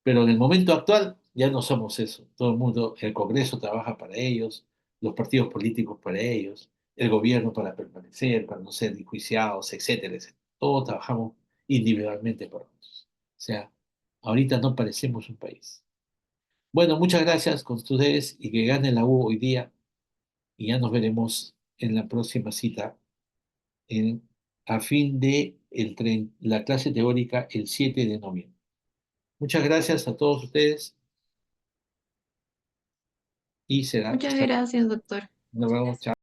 Pero en el momento actual ya no somos eso. Todo el mundo, el Congreso trabaja para ellos, los partidos políticos para ellos, el gobierno para permanecer, para no ser enjuiciados, etcétera, etcétera. Todos trabajamos individualmente para otros. O sea, ahorita no parecemos un país. Bueno, muchas gracias con ustedes y que gane la U hoy día y ya nos veremos en la próxima cita en, a fin de la clase teórica el 7 de noviembre. Muchas gracias a todos ustedes y será Muchas gracias, doctor. nos vemos. Chao.